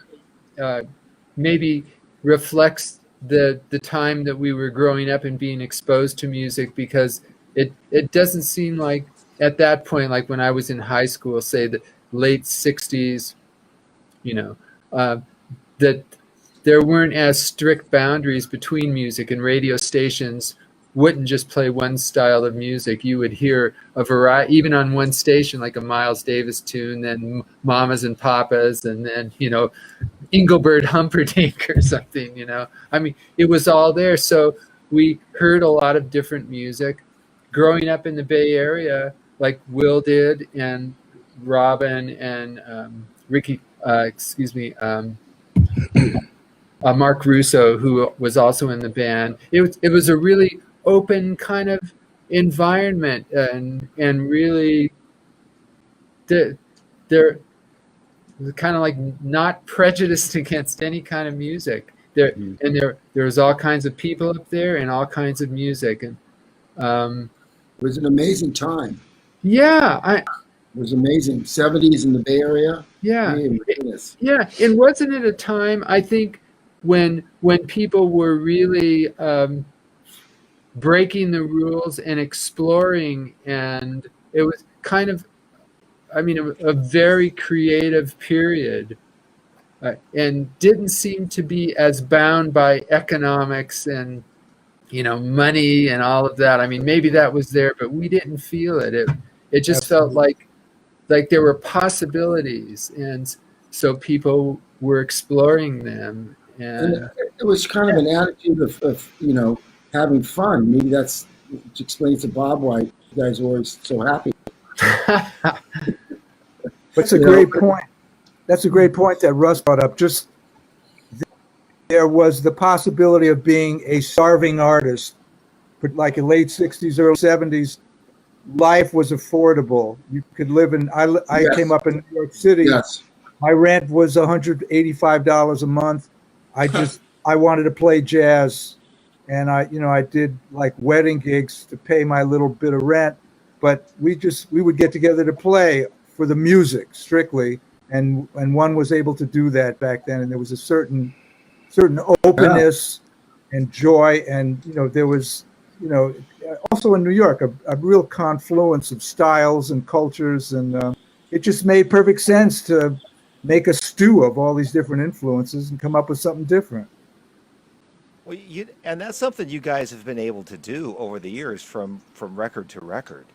Speaker 3: maybe reflects the time that we were growing up and being exposed to music, because it doesn't seem like at that point, like when I was in high school, say the late 60s, that there weren't as strict boundaries between music, and radio stations wouldn't just play one style of music. You would hear a variety, even on one station, like a Miles Davis tune, then Mamas and Papas, and then, Engelbert Humperdinck or something, I mean, it was all there. So we heard a lot of different music. Growing up in the Bay Area, like Will did, and Robin and Ricky, Mark Russo, who was also in the band. It was a really open kind of environment, and really they're kind of like not prejudiced against any kind of music. There was all kinds of people up there and all kinds of music, and
Speaker 6: It was an amazing time.
Speaker 3: yeah,
Speaker 6: It was amazing. 70s in the Bay Area.
Speaker 3: yeah.
Speaker 6: My goodness.
Speaker 3: Yeah, and wasn't it a time, I think, when people were really breaking the rules and exploring, and it was kind of, I mean, a very creative period, and didn't seem to be as bound by economics and money and all of that. I mean, maybe that was there, but we didn't feel it. It just felt like there were possibilities, and so people were exploring them. And
Speaker 6: it was kind of an attitude of having fun. Maybe that's which explains to Bob why you guys are always so happy.
Speaker 4: That's a great point. That's a great point that Russ brought up. Just there was the possibility of being a starving artist, but like in late 60s, early 70s, life was affordable. You could live in, I
Speaker 6: Yes.
Speaker 4: came up in New York City.
Speaker 6: Yes.
Speaker 4: My rent was $185 a month. I wanted to play jazz, and I did like wedding gigs to pay my little bit of rent, but we would get together to play for the music strictly, and one was able to do that back then, and there was a certain openness and joy, and there was also in New York a real confluence of styles and cultures, and it just made perfect sense to make a stew of all these different influences and come up with something different.
Speaker 1: Well, and that's something you guys have been able to do over the years, from record to record,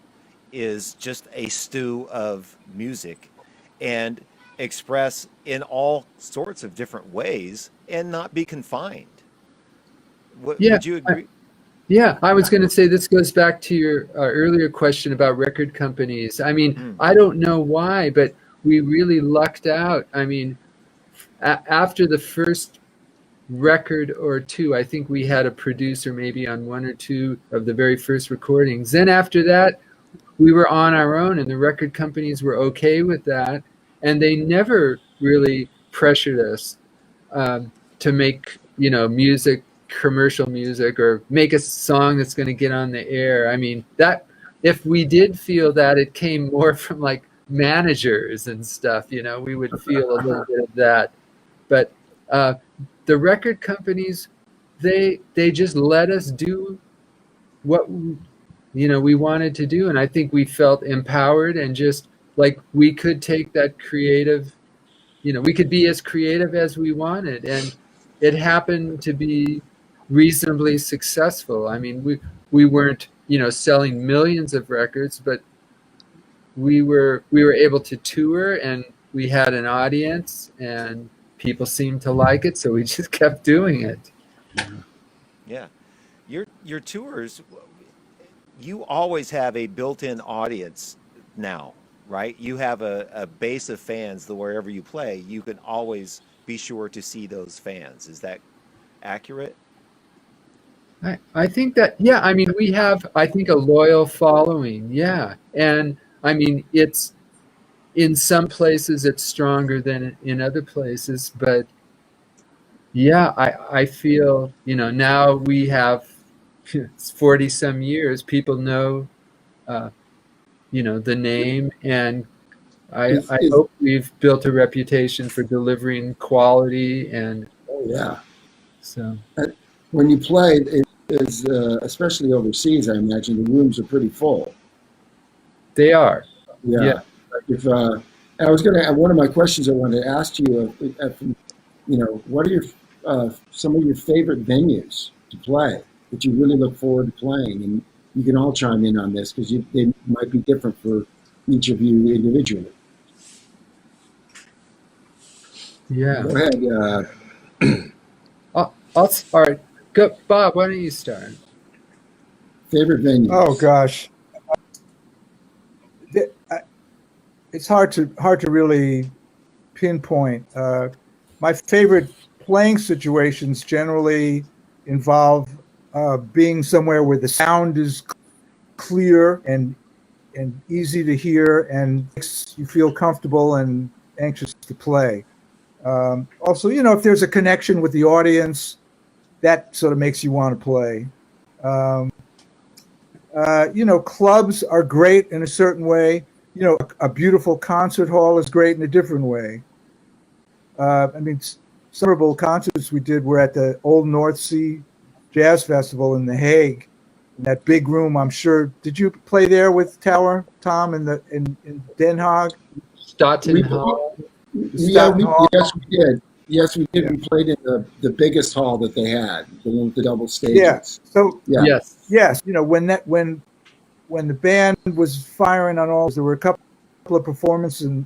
Speaker 1: is just a stew of music, and express in all sorts of different ways and not be confined.
Speaker 3: Yeah,
Speaker 1: Would you agree?
Speaker 3: yeah, I was going to say this goes back to your earlier question about record companies. I mean,
Speaker 1: Mm.
Speaker 3: I don't know why, but we really lucked out. I mean, after the first record or two, I think we had a producer maybe on one or two of the very first recordings. Then after that, we were on our own, and the record companies were okay with that, and they never really pressured us to make music, commercial music, or make a song that's going to get on the air. I mean, that if we did feel that, it came more from like managers and stuff. We would feel a little bit of that, but the record companies, they just let us do what we wanted to do, and I think we felt empowered and just like we could take that creative, we could be as creative as we wanted, and it happened to be reasonably successful. I mean, we weren't selling millions of records, but we were able to tour, and we had an audience, and people seemed to like it, so we just kept doing it.
Speaker 1: Yeah. Your tours, you always have a built-in audience now, right? You have a base of fans that wherever you play, you can always be sure to see those fans. Is that accurate?
Speaker 3: I think that, yeah, I mean, we have, I think, a loyal following. Yeah. And I mean, it's in some places it's stronger than in other places, but yeah, I feel, now we have 40 some years, people know, the name, and
Speaker 6: Is,
Speaker 3: I
Speaker 6: is,
Speaker 3: hope we've built a reputation for delivering quality, and
Speaker 6: oh yeah.
Speaker 3: so
Speaker 6: When you play, it is especially overseas. I imagine the rooms are pretty full.
Speaker 3: they are. Yeah.
Speaker 6: Yeah. If I was going to, one of my questions I wanted to ask you, what are your some of your favorite venues to play that you really look forward to playing? And you can all chime in on this because they might be different for each of you individually.
Speaker 3: Yeah.
Speaker 6: Go ahead.
Speaker 3: All right. Go, Bob, why don't you start?
Speaker 6: Favorite venues.
Speaker 4: Oh gosh, it's hard to really pinpoint. My favorite playing situations generally involve being somewhere where the sound is clear and easy to hear and makes you feel comfortable and anxious to play. Also, if there's a connection with the audience, that sort of makes you want to play. Um, clubs are great in a certain way. A beautiful concert hall is great in a different way. I mean, some memorable concerts we did were at the Old North Sea Jazz Festival in The Hague, in that big room. I'm sure. Did you play there with Tower Tom in Den Haag?
Speaker 3: Stoughton
Speaker 6: We,
Speaker 3: Hall.
Speaker 4: Hall.
Speaker 6: yes, we did. Yes, we did.
Speaker 4: Yeah.
Speaker 6: We played in the biggest hall that they had, the one with the double stages.
Speaker 4: Yeah. So
Speaker 6: Yeah.
Speaker 3: Yes.
Speaker 4: when the band was firing on all, there were a couple of performances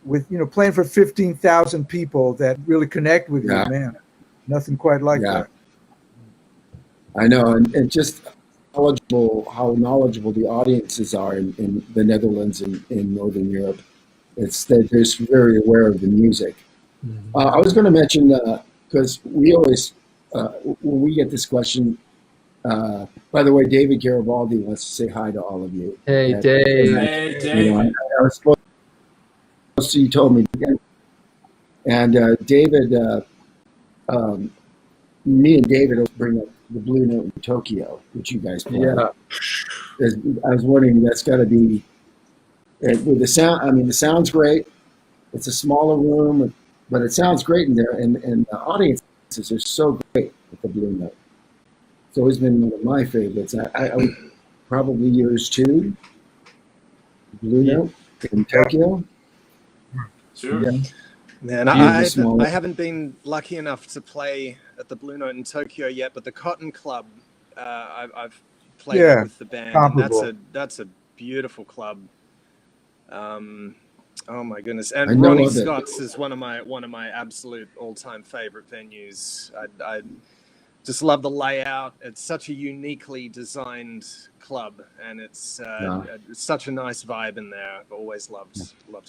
Speaker 4: with playing for 15,000 people that really connect with
Speaker 6: Yeah.
Speaker 4: you, man. Nothing quite like
Speaker 6: Yeah.
Speaker 4: that.
Speaker 6: I know, and just how knowledgeable the audiences are in the Netherlands and in Northern Europe. It's that they're just very aware of the music.
Speaker 3: Mhm.
Speaker 6: I was going to mention because we always when we get this question. By the way, David Garibaldi wants to say hi to all of you.
Speaker 3: Hey,
Speaker 6: And,
Speaker 3: Dave.
Speaker 5: Hey, David.
Speaker 6: I was supposed to, you told me. And David, me and David will bring up the Blue Note in Tokyo, which you guys play.
Speaker 3: Yeah.
Speaker 6: I was wondering, that's got to be with the sound. I mean, the sound's great. It's a smaller room, but it sounds great in there, and the audiences are so great at the Blue Note. It's always been one of my favorites. I would probably yours too. Blue Note in Tokyo.
Speaker 5: Sure.
Speaker 6: Yeah.
Speaker 2: Man, I haven't been lucky enough to play at the Blue Note in Tokyo yet, but the Cotton Club, I've played with the band,
Speaker 4: comparable.
Speaker 2: and that's a beautiful club. Oh my goodness!
Speaker 6: I
Speaker 2: And
Speaker 6: know
Speaker 2: Ronnie
Speaker 6: of it.
Speaker 2: Scott's is one of my absolute all-time favorite venues. I just love the layout. It's such a uniquely designed club, and it's
Speaker 6: Yeah.
Speaker 2: such a nice vibe in there. I've always loved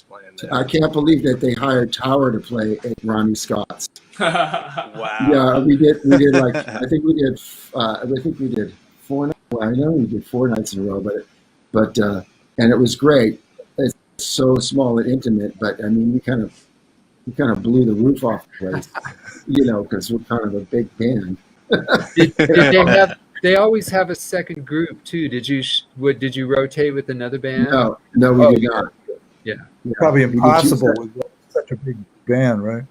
Speaker 2: playing there.
Speaker 6: I can't believe that they hired Tower to play at Ronnie Scott's.
Speaker 2: Wow.
Speaker 6: Yeah, we did like I think we did 4 nights. Well, I know we did 4 nights in a row, but and it was great. It's so small and intimate, but I mean, we kind of blew the roof off the place, because we're kind of a big band.
Speaker 3: Did they have? They always have a second group too. Did you rotate with another band?
Speaker 6: No, we did not.
Speaker 3: Yeah.
Speaker 4: Probably
Speaker 6: we did
Speaker 4: impossible
Speaker 6: use
Speaker 4: with such a big band, right?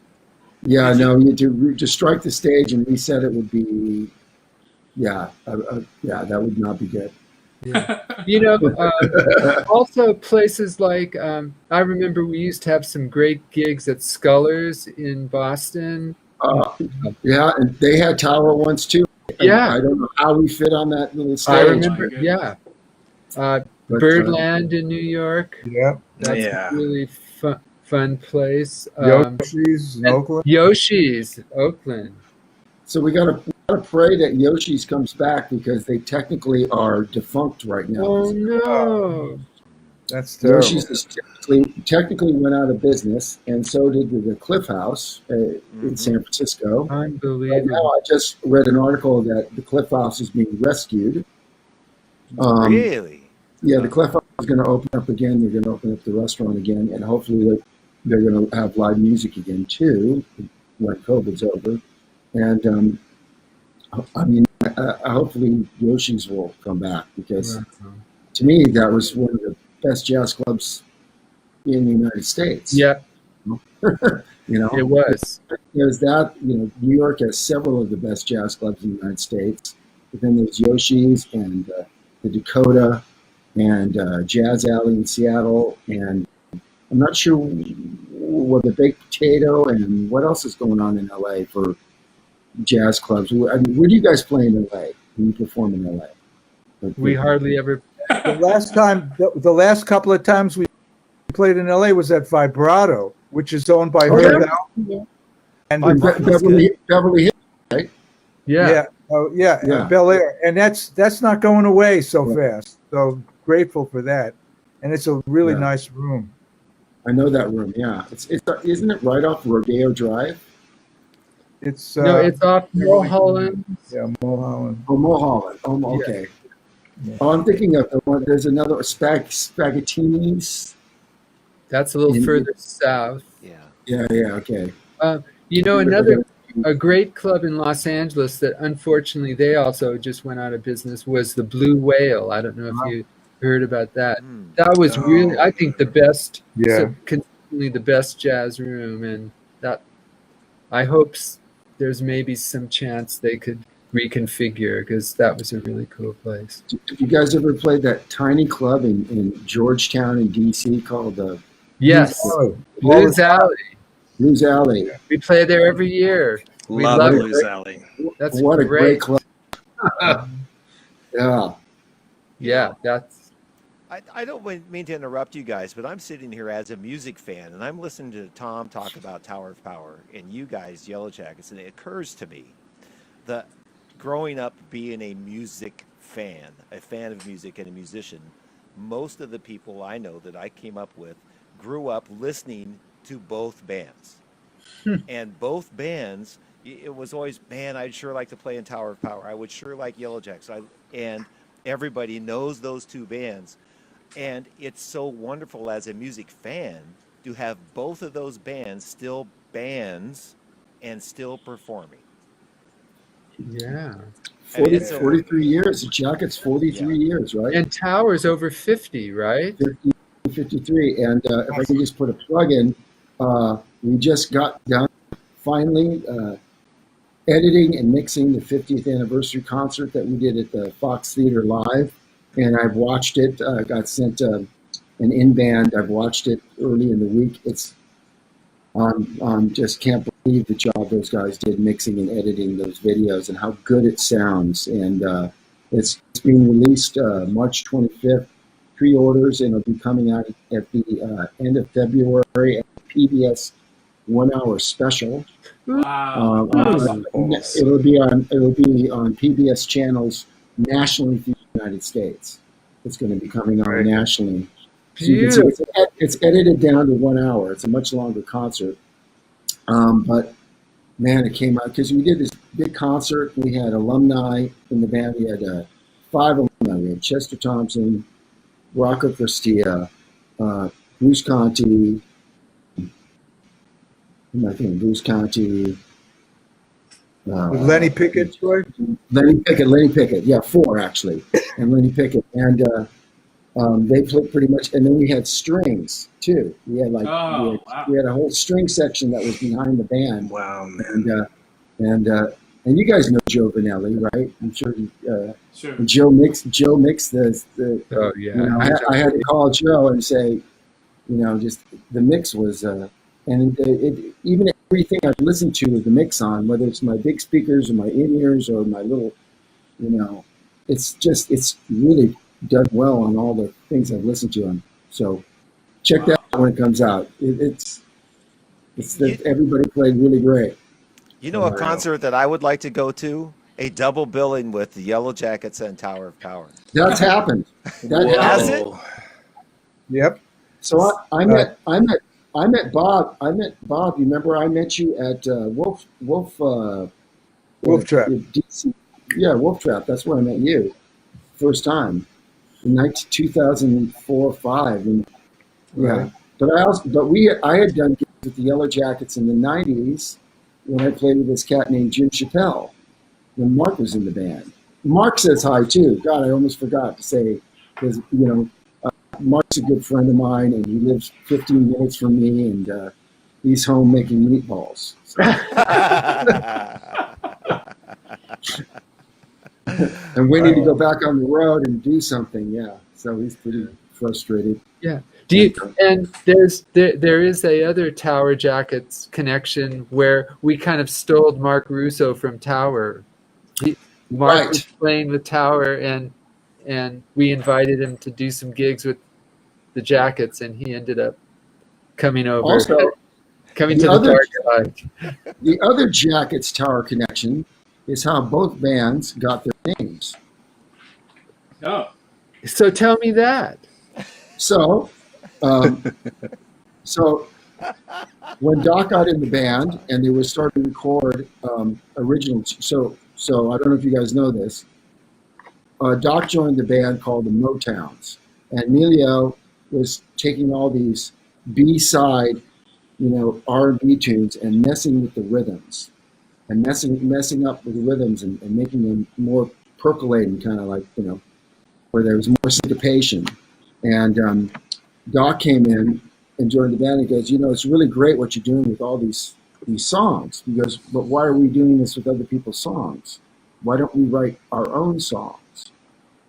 Speaker 6: Yeah, no, you to strike the stage, and we said it would be, that would not be good.
Speaker 3: Yeah. Also places like I remember we used to have some great gigs at Scullers in Boston.
Speaker 6: Yeah, and they had Tower once too.
Speaker 3: Yeah.
Speaker 6: I don't know how we fit on that little stage.
Speaker 3: I remember.
Speaker 5: goodness.
Speaker 3: Yeah.
Speaker 6: But,
Speaker 3: Birdland in New York.
Speaker 4: Yeah.
Speaker 3: That's
Speaker 2: Yeah.
Speaker 3: a really fun place.
Speaker 4: Yoshi's in Oakland.
Speaker 3: Yoshi's, Oakland.
Speaker 6: So we gotta pray that Yoshi's comes back, because they technically are defunct right now.
Speaker 3: Oh no!
Speaker 4: That's terrible.
Speaker 6: Yoshi's is technically went out of business, and so did the Cliff House in San Francisco. Right
Speaker 3: Unbelievable.
Speaker 6: now, I just read an article that the Cliff House is being rescued.
Speaker 1: Really?
Speaker 6: Yeah, the Cliff House is going to open up again. They're going to open up the restaurant again, and hopefully they're going to have live music again too, when COVID's over. And I mean, hopefully Yoshi's will come back, because to me that was one of the best jazz clubs in the United States.
Speaker 3: Yeah,
Speaker 6: It
Speaker 3: was.
Speaker 6: There's that. New York has several of the best jazz clubs in the United States. But then there's Yoshi's and the Dakota and Jazz Alley in Seattle, and I'm not sure what the Baked Potato and what else is going on in LA for jazz clubs. I mean, where do you guys play in LA when you perform in LA?
Speaker 3: We hardly ever.
Speaker 4: The last couple of times we played in LA was at Vibrato, which is owned by Herb Alpert. And
Speaker 6: Beverly Hills, right?
Speaker 3: Yeah.
Speaker 4: Yeah. Bel Air, and that's not going away so fast. So grateful for that, and it's a really nice room.
Speaker 6: I know that room. Yeah, it's isn't it right off Rodeo Drive?
Speaker 4: It's
Speaker 3: No, it's off Mulholland.
Speaker 4: Yeah, Mulholland.
Speaker 6: Oh, Mulholland. Oh, okay.
Speaker 4: Yeah.
Speaker 6: Oh, I'm thinking of the one. There's another Spaghettini's.
Speaker 3: That's a little further south.
Speaker 6: Yeah. Okay.
Speaker 3: A great club in Los Angeles that unfortunately they also just went out of business was the Blue Whale. I don't know if you heard about that. That was really, I think, the best, consistently the best jazz room, and that I hope there's maybe some chance they could reconfigure, because that was a really cool place.
Speaker 6: Have you guys ever played that tiny club in Georgetown in DC called
Speaker 3: Yes, Blues Alley.
Speaker 6: Blues Alley?
Speaker 3: We play there every year. We love
Speaker 2: Blues
Speaker 3: it.
Speaker 2: Alley.
Speaker 3: That's
Speaker 6: What a great club. Yeah.
Speaker 3: That's.
Speaker 1: I don't mean to interrupt you guys, but I'm sitting here as a music fan, and I'm listening to Tom talk about Tower of Power, and you guys, Yellowjackets, and it occurs to me that growing up being a music fan, a fan of music and a musician, most of the people I know that I came up with grew up listening to both bands. And both bands, it was always, man, I'd sure like to play in Tower of Power. I would sure like Yellowjackets. And everybody knows those two bands. And it's so wonderful as a music fan to have both of those bands still bands and still performing.
Speaker 3: Yeah.
Speaker 6: 43 years. The Jackets, 43 years, right?
Speaker 3: And Tower's over 50, right?
Speaker 6: 53. And if I can just put a plug in, we just got done finally editing and mixing the 50th anniversary concert that we did at the Fox Theater Live. And I've watched it. Got sent an in-band. I've watched it early in the week. Just can't believe the job those guys did mixing and editing those videos and how good it sounds. And it's being released March 25th pre-orders, and it'll be coming out at the end of February at PBS 1 hour special.
Speaker 5: Wow.
Speaker 6: It'll be on PBS channels nationally through the United States. It's going to be coming on nationally. So you can see it's edited down to 1 hour. It's a much longer concert. But man, it came out because we did this big concert. We had alumni in the band. We had 5 alumni. We had Chester Thompson, Rocco Cristia, Bruce Conti. Bruce Conti.
Speaker 4: Lenny Pickett, right?
Speaker 6: Lenny Pickett. Yeah, 4 actually, and Lenny Pickett, and they played pretty much. And then we had strings too. We had we had a whole string section that was behind the band.
Speaker 2: Wow, man.
Speaker 6: And you guys know Joe Vanelli, right? I'm sure.
Speaker 5: Sure.
Speaker 6: Joe mixed the.
Speaker 3: Oh yeah.
Speaker 6: You know, I had to call Joe and say, just the mix was. And even everything I've listened to with the mix on, whether it's my big speakers or my in-ears or my little, it's really done well on all the things I've listened to. So check that out when it comes out. Everybody played really great.
Speaker 1: A concert that I would like to go to, a double billing with the Yellowjackets and Tower of Power.
Speaker 6: That's happened.
Speaker 1: Has it?
Speaker 4: Yep.
Speaker 6: So I met Bob. You remember I met you at Wolf
Speaker 4: Trap.
Speaker 6: DC. Yeah, Wolf Trap. That's where I met you first time in 2004 or 5. And yeah, but I had done gigs with the Yellowjackets in the 90s when I played with this cat named Jim Chappelle when Mark was in the band. Mark says hi too. God, I almost forgot to say because Mark's a good friend of mine, and he lives 15 minutes from me, and he's home making meatballs. So. And waiting to go back on the road and do something. Yeah, so he's pretty frustrated.
Speaker 3: Yeah. And there is a other Tower Jackets connection where we kind of stole Mark Russo from Tower. Mark was playing with Tower, and we invited him to do some gigs with the Jackets, and he ended up coming over.
Speaker 6: Also,
Speaker 3: coming to the dark side.
Speaker 6: The other Jackets Tower connection is how both bands got their names.
Speaker 5: Oh.
Speaker 3: So tell me that.
Speaker 6: So when Doc got in the band and they were starting to record original, so I don't know if you guys know this, Doc joined the band called the Motowns, and Emilio was taking all these B-side, R&B tunes and messing with the rhythms, and messing up with the rhythms and making them more percolating, kind of like, where there was more syncopation. And Doc came in and joined the band and goes, it's really great what you're doing with all these songs. He goes, but why are we doing this with other people's songs? Why don't we write our own songs?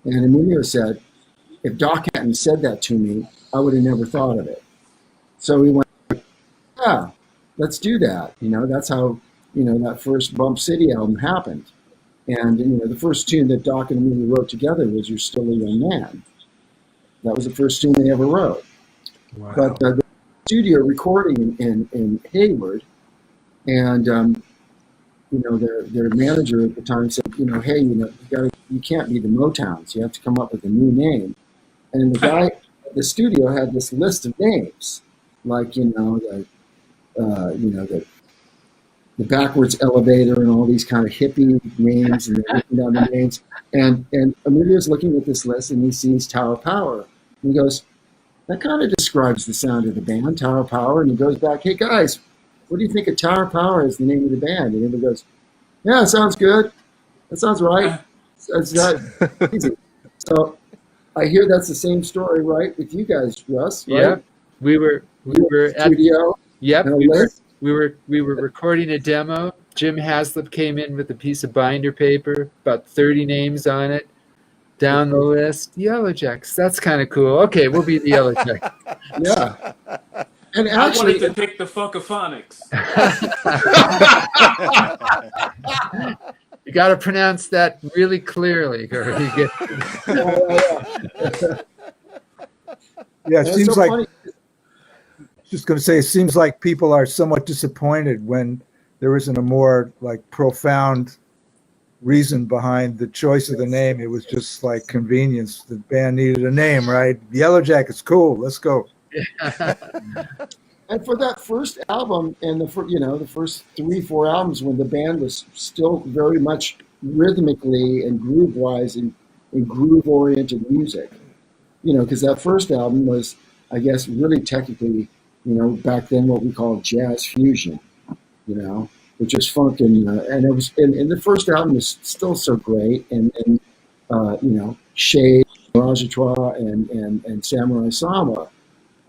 Speaker 6: And Emilio said, if Doc hadn't said that to me, I would have never thought of it. So he went, yeah, let's do that. That's how, that first Bump City album happened. And, the first tune that Doc and Emilio wrote together was You're Still a Young Man. That was the first tune they ever wrote. Wow. But the studio recording in Hayward, and, their manager at the time said, hey, you can't be the Motowns. You have to come up with a new name. And the guy at the studio had this list of names, like, the backwards elevator and all these kind of hippie names, and they're looking down the names. And Emilio's looking at this list, and he sees Tower Power. And he goes, that kind of describes the sound of the band, Tower Power. And he goes back, hey, guys, what do you think of Tower Power as the name of the band? And everybody goes, yeah, it sounds good. That sounds right. That's not easy. So I hear that's the same story, right, with you guys, Russ, right?
Speaker 3: Yeah, we were at
Speaker 6: studio.
Speaker 3: Yep, we were recording a demo. Jim Haslip came in with a piece of binder paper, about 30 names on it. Down the list, Yellowjackets. That's kind of cool. Okay, we'll be the Yellowjackets.
Speaker 6: Yeah. And
Speaker 5: I
Speaker 6: actually,
Speaker 5: wanted to pick the Funkaphonics.
Speaker 3: You got to pronounce that really clearly.
Speaker 4: Yeah, it
Speaker 6: And it's
Speaker 4: seems
Speaker 6: so
Speaker 4: like,
Speaker 6: funny.
Speaker 4: just going to say, it seems like people are somewhat disappointed when there isn't a more like profound reason behind the choice of the name. It was just like convenience. The band needed a name, right? Yellowjackets, cool. Let's go.
Speaker 6: And for that first album and the first 3-4 albums when the band was still very much rhythmically and groove wise and groove oriented music, because that first album was, I guess, really technically, back then what we called jazz fusion, which is funk and it was, and the first album is still so great. And Shade, Mirage Trois, and Samurai Sama,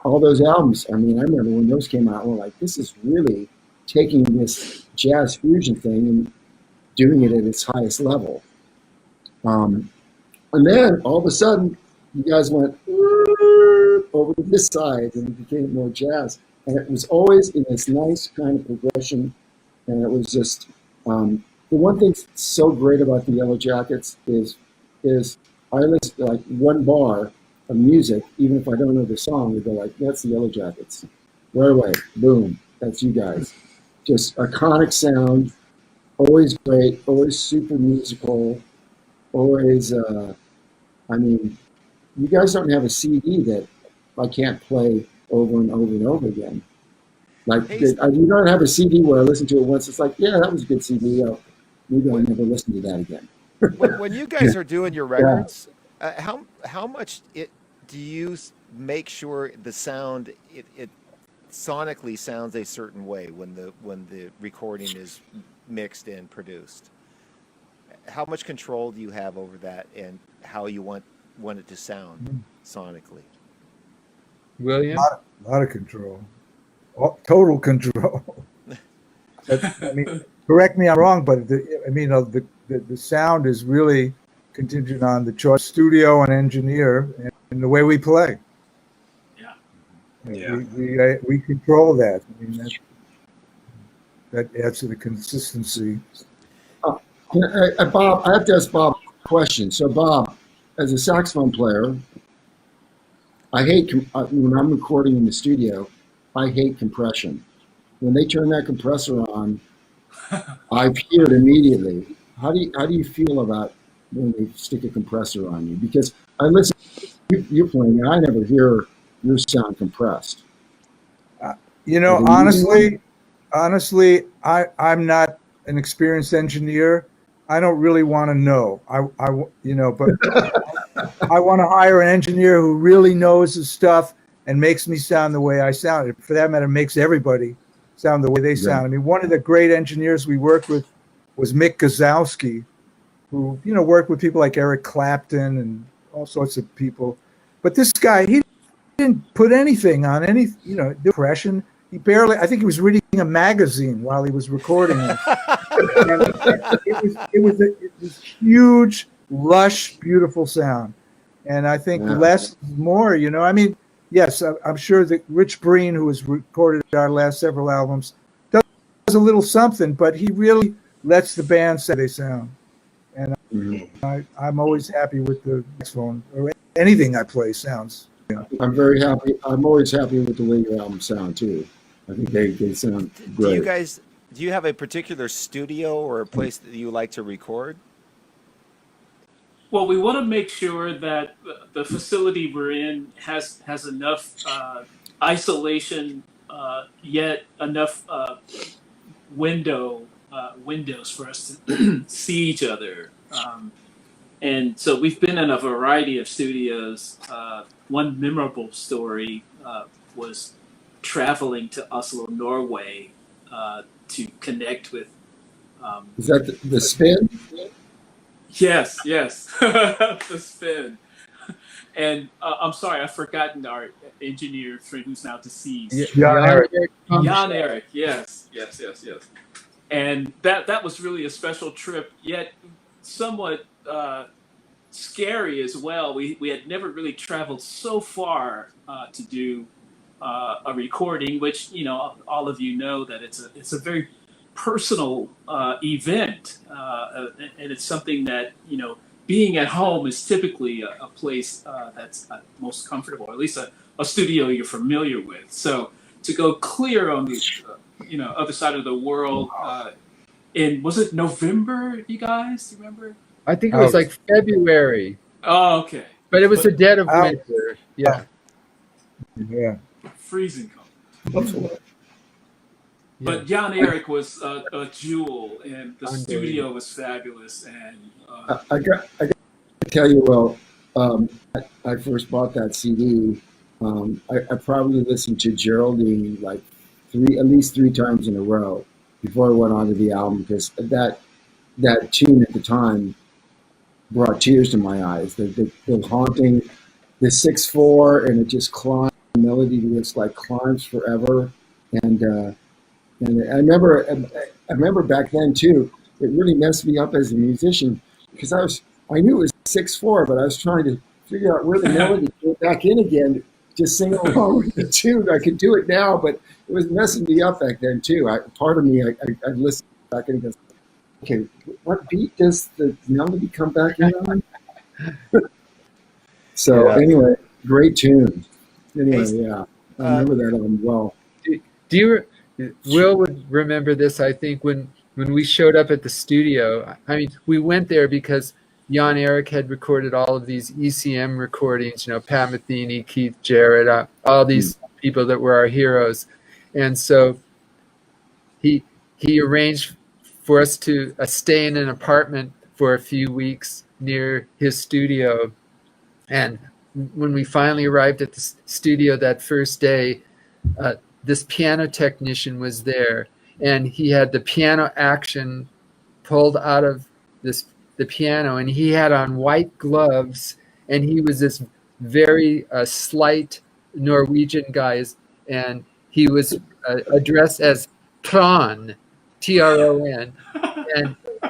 Speaker 6: all those albums. I mean, I remember when those came out, we're like, this is really taking this jazz fusion thing and doing it at its highest level. And then all of a sudden, you guys went over to this side and it became more jazz. And it was always in this nice kind of progression. And it was just the one thing that's so great about the Yellowjackets is I listen to like one bar of music, even if I don't know the song, we go like, that's the Yellowjackets. Right away, boom, that's you guys. Just iconic sound, always great, always super musical, always, I mean, you guys don't have a CD that I can't play over and over and over again. Like,
Speaker 1: Hey,
Speaker 6: you don't have a CD where I listen to it once, it's like, yeah, that was a good CD. Maybe I'll never listen to that again.
Speaker 1: when you guys are doing your records, how much do you make sure the sound it sonically sounds a certain way when the recording is mixed and produced? How much control do you have over that and how you want it to sound sonically?
Speaker 3: William?
Speaker 4: A lot of control. Total control. I mean, correct me if I'm wrong, but the sound is really contingent on the choice studio and engineer and the way we play.
Speaker 2: Yeah.
Speaker 4: We control that. I mean, that adds to the consistency.
Speaker 6: Bob, I have to ask Bob a question. So, Bob, as a saxophone player, I hate when I'm recording in the studio. I hate compression. When they turn that compressor on, I hear it immediately. How do you feel about when they stick a compressor on you? Because I listen to you playing, and I never hear your sound compressed.
Speaker 4: Honestly, I'm not an experienced engineer. I don't really want to know. But I want to hire an engineer who really knows his stuff and makes me sound the way I sound. For that matter, makes everybody sound the way they sound. I mean, one of the great engineers we worked with was Mick Gazowski, who worked with people like Eric Clapton and all sorts of people. But this guy, he didn't put anything on any depression. He barely. I think he was reading a magazine while he was recording it. It was huge, lush, beautiful sound. And I think less is more. I mean, yes, I'm sure that Rich Breen, who has recorded our last several albums, does a little something, but he really lets the band say they sound. And I'm always happy with the saxophone, or anything I play sounds.
Speaker 6: I'm very happy. I'm always happy with the way your albums sound too. I think they sound great.
Speaker 1: Do you have a particular studio or a place that you like to record?
Speaker 5: Well, we want to make sure that the facility we're in has enough isolation, yet enough windows for us to see each other. And so we've been in a variety of studios. One memorable story was traveling to Oslo, Norway, to connect with.
Speaker 6: Is that the Spin?
Speaker 5: Yes, the Spin. And I'm sorry, I've forgotten our engineer friend who's now deceased.
Speaker 4: Jan
Speaker 5: Eric, yes. And that was really a special trip, yet somewhat scary as well. We had never really traveled so far to do a recording, which all of you know that it's a very personal event, and it's something that being at home is typically a place that's most comfortable, or at least a studio you're familiar with. So to go clear on the other side of the world, was it November? You guys, do you remember?
Speaker 3: I think it was
Speaker 4: Out.
Speaker 3: like February,
Speaker 5: Oh, okay.
Speaker 3: but it was the
Speaker 5: But
Speaker 3: dead of
Speaker 4: Out.
Speaker 3: winter. Yeah.
Speaker 4: Yeah.
Speaker 5: freezing cold.
Speaker 4: Buffalo.
Speaker 5: But Jan Erik was a jewel, and the
Speaker 3: Unbelievable.
Speaker 5: studio was fabulous. And
Speaker 6: I got to tell you, well, I first bought that CD. I probably listened to Geraldine like at least three times in a row before I went on to the album, because that tune at the time brought tears to my eyes. The haunting, the 6/4, and it just climbs. The melody just like climbs forever. And I remember back then too. It really messed me up as a musician, because I knew it was 6/4, but I was trying to figure out where the melody came back in again, just sing along with the tune. I could do it now, but it was messing me up back then too. Part of me, I listened back and goes, okay, what beat does the melody come back in on? So anyway, great tune. Anyway, yeah, I remember that album well.
Speaker 3: Do you? Will would remember this. I think when we showed up at the studio, I mean, we went there because Jan Erik had recorded all of these ECM recordings. Pat Metheny, Keith Jarrett, all these people that were our heroes, and so he arranged for us to stay in an apartment for a few weeks near his studio. And when we finally arrived at the studio that first day, this piano technician was there, and he had the piano action pulled out of the piano, and he had on white gloves, and he was this very slight Norwegian guy, and he was addressed as Tron, Tron,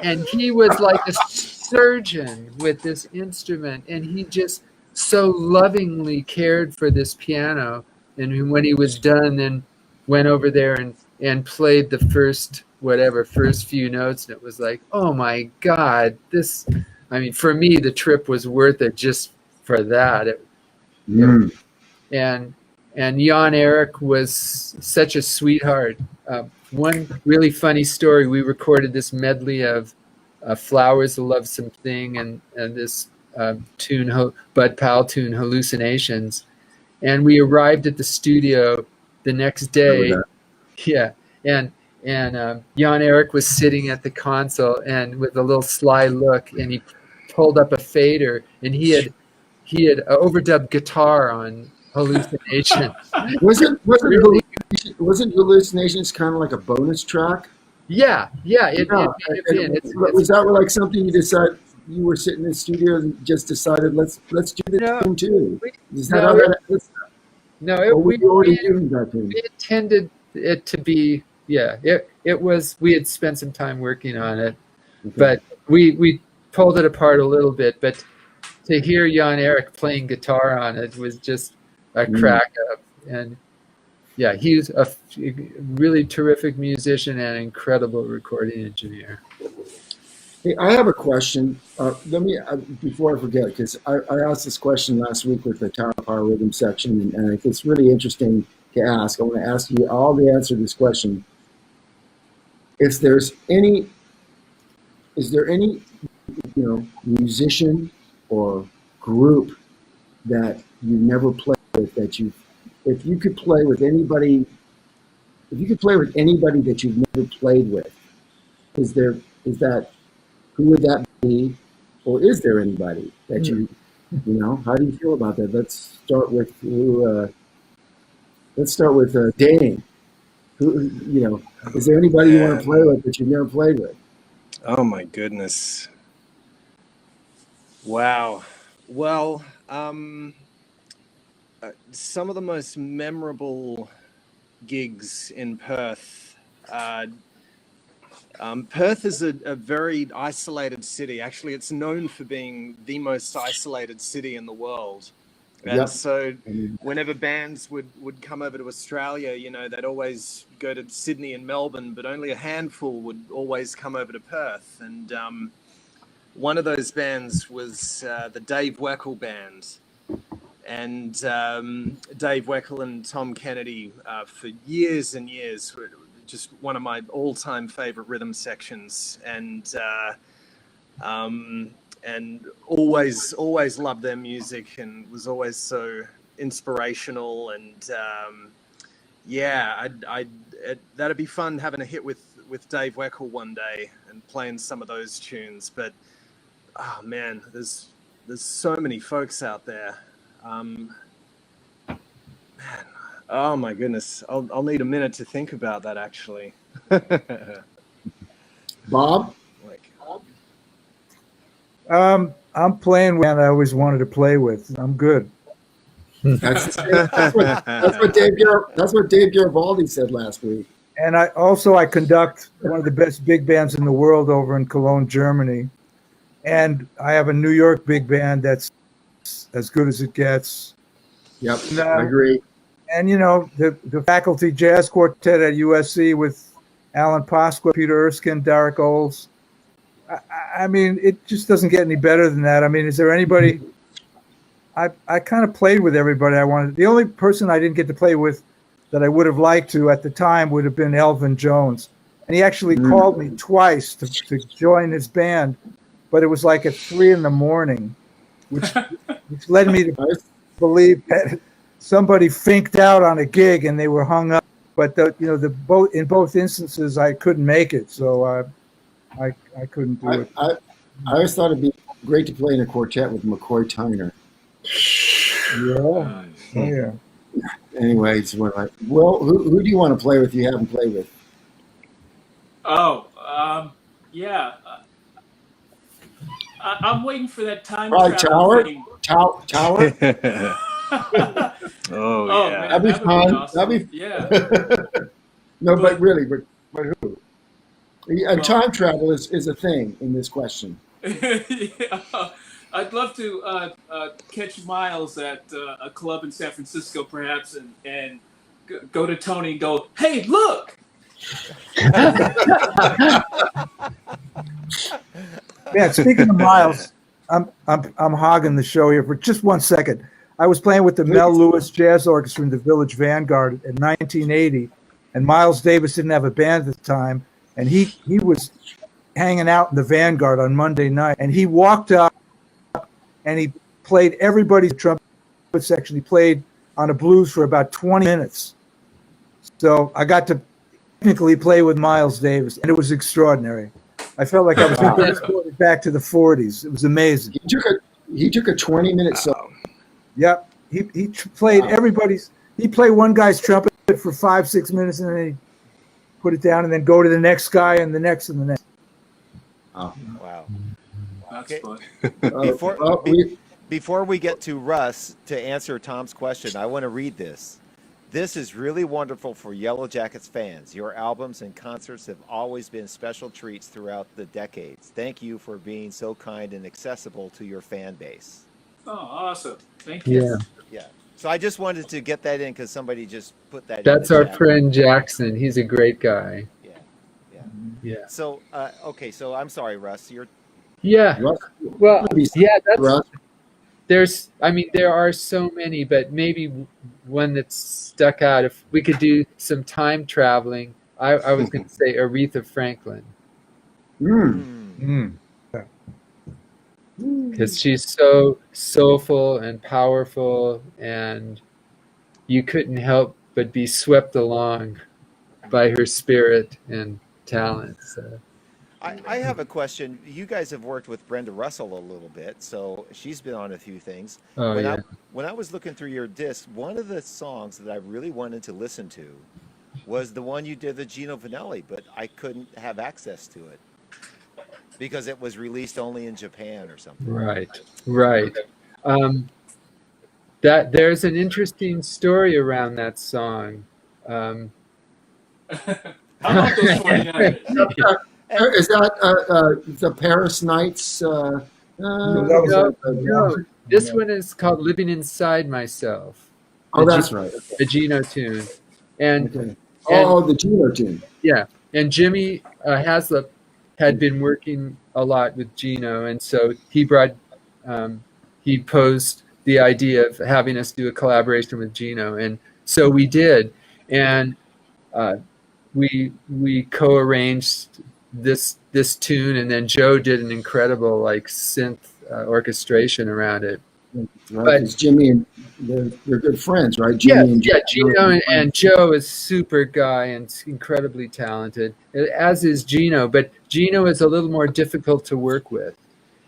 Speaker 3: and he was like a surgeon with this instrument, and he just so lovingly cared for this piano. And when he was done, then went over there and played the first few notes, and it was like, oh my God, for me, the trip was worth it just for that. And Jan Erik was such a sweetheart. One really funny story: we recorded this medley of "Flowers, a Lovesome Thing" and this tune, Bud Powell tune, "Hallucinations." And we arrived at the studio the next day. Yeah. And Jan Erik was sitting at the console, and with a little sly look, and he pulled up a fader, and he had overdubbed guitar on "Hallucination."
Speaker 6: Wasn't Hallucinations kind of like a bonus track?
Speaker 3: Yeah. Was
Speaker 6: that like something you decided? You were sitting in the studio and just decided, let's do this thing too. Is that how that is?
Speaker 3: No, we intended it to be. Yeah, it was. We had spent some time working on it, but we pulled it apart a little bit. But to hear Jan Erik playing guitar on it was just a crack up. And yeah, he's a really terrific musician and incredible recording engineer.
Speaker 6: Hey, I have a question. Let me before I forget, because I asked this question last week with the Tower Power Rhythm section, and I think it's really interesting to ask. I want to ask you all the answer to this question. Is there any musician or group that you never played with if you could play with anybody that you've never played with, who would that be, or is there anybody that how do you feel about that? Let's start with Dane. Who, is there anybody you want to play with that you've never played with?
Speaker 2: Oh my goodness. Wow. Well, some of the most memorable gigs in Perth. Perth is a very isolated city. Actually, it's known for being the most isolated city in the world. And so whenever bands would come over to Australia, they'd always go to Sydney and Melbourne, but only a handful would always come over to Perth. And one of those bands was the Dave Weckl Band. Dave Weckl and Tom Kennedy for years and years were just one of my all-time favorite rhythm sections, and always loved their music and was always so inspirational. And that'd be fun having a hit with Dave Weckl one day and playing some of those tunes. But oh man, there's so many folks out there. Man, oh my goodness, I'll need a minute to think about that actually.
Speaker 6: Bob?
Speaker 4: I'm playing with, and I always wanted to play with. I'm good.
Speaker 6: That's what Dave Garibaldi said last week.
Speaker 4: And I conduct one of the best big bands in the world over in Cologne, Germany. And I have a New York big band that's as good as it gets.
Speaker 6: Yep, I agree.
Speaker 4: And, the faculty jazz quartet at USC with Alan Pasqua, Peter Erskine, Derek Oles. I mean, it just doesn't get any better than that. I mean, is there anybody? I kind of played with everybody I wanted. The only person I didn't get to play with that I would have liked to at the time would have been Elvin Jones. And he actually called me twice to join his band, but it was like at 3 a.m, which led me to believe that somebody finked out on a gig and they were hung up. But in both instances, I couldn't make it, so I couldn't do it.
Speaker 6: I always thought it'd be great to play in a quartet with McCoy Tyner.
Speaker 4: Yeah. Oh, yeah.
Speaker 6: Anyway, who do you want to play with? You haven't played with?
Speaker 5: Yeah. I'm waiting for that time
Speaker 6: Probably
Speaker 5: travel thing.
Speaker 6: Tower.
Speaker 2: Oh yeah,
Speaker 5: man,
Speaker 6: that'd be fun.
Speaker 5: Awesome.
Speaker 6: That'd be
Speaker 5: yeah.
Speaker 6: No, but really, but who? And time travel is a thing in this question.
Speaker 5: Yeah. I'd love to catch Miles at a club in San Francisco, perhaps, and go to Tony and go, "Hey, look!"
Speaker 4: Yeah. Speaking of Miles, I'm hogging the show here for just 1 second. I was playing with the Mel Lewis Jazz Orchestra in the Village Vanguard in 1980, and Miles Davis didn't have a band at the time, and he was hanging out in the Vanguard on Monday night, and he walked up and he played everybody's trumpet section. He played on a blues for about 20 minutes. So I got to technically play with Miles Davis, and it was extraordinary. I felt like I was transported back to the 40s. It was amazing.
Speaker 6: He took a 20-minute solo.
Speaker 4: Yep. He played everybody's. He played one guy's trumpet for 5-6 minutes, and then he put it down, and then go to the next guy and the next and the next.
Speaker 6: Oh.
Speaker 1: Wow.
Speaker 5: That's fun.
Speaker 1: Before we get to Russ to answer Tom's question, I want to read this. This is really wonderful for Yellowjackets fans. Your albums and concerts have always been special treats throughout the decades. Thank you for being so kind and accessible to your fan base.
Speaker 5: Oh, awesome. Thank you.
Speaker 3: Yeah.
Speaker 1: Yeah. So I just wanted to get that in because somebody just put that in.
Speaker 3: That's
Speaker 1: the
Speaker 3: our
Speaker 1: chat.
Speaker 3: friend Jackson. He's a great guy.
Speaker 1: Yeah. Yeah.
Speaker 3: Yeah.
Speaker 1: So, okay. So I'm sorry, Russ.
Speaker 3: Yeah. Well, yeah, there are so many, but maybe one that's stuck out. If we could do some time traveling, I was going to say Aretha Franklin. Because she's so soulful and powerful, and you couldn't help but be swept along by her spirit and talent. So.
Speaker 1: I have a question. You guys have worked with Brenda Russell a little bit, so she's been on a few things. When I was looking through your disc, one of the songs that I really wanted to listen to was the one you did with Gino Vanelli, but I couldn't have access to it because it was released only in Japan or something.
Speaker 3: Right. That there's an interesting story around that song.
Speaker 5: How about those 49ers?
Speaker 6: Is that the Paris Nights?
Speaker 3: No. This one is called "Living Inside Myself."
Speaker 6: Oh, that's right.
Speaker 3: The Gino tune, and
Speaker 6: the Gino tune.
Speaker 3: Yeah, and Jimmy Haslip had been working a lot with Gino, and so he posed the idea of having us do a collaboration with Gino, and so we did, and we co-arranged this tune, and then Joe did an incredible like synth orchestration around it.
Speaker 6: Right, because Jimmy and they're good friends, right?
Speaker 3: Yeah,
Speaker 6: Jimmy and
Speaker 3: Gino and Joe is super guy and incredibly talented, as is Gino. But Gino is a little more difficult to work with,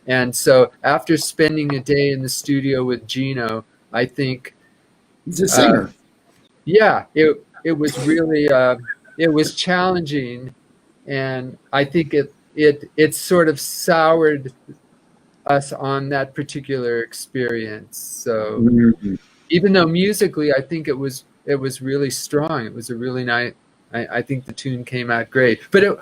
Speaker 3: and so after spending a day in the studio with Gino, I think
Speaker 6: he's a singer.
Speaker 3: Yeah, it was really it was challenging, and I think it sort of soured us on that particular experience. So even though musically I think it was really strong, it was a really nice, I think the tune came out great, but it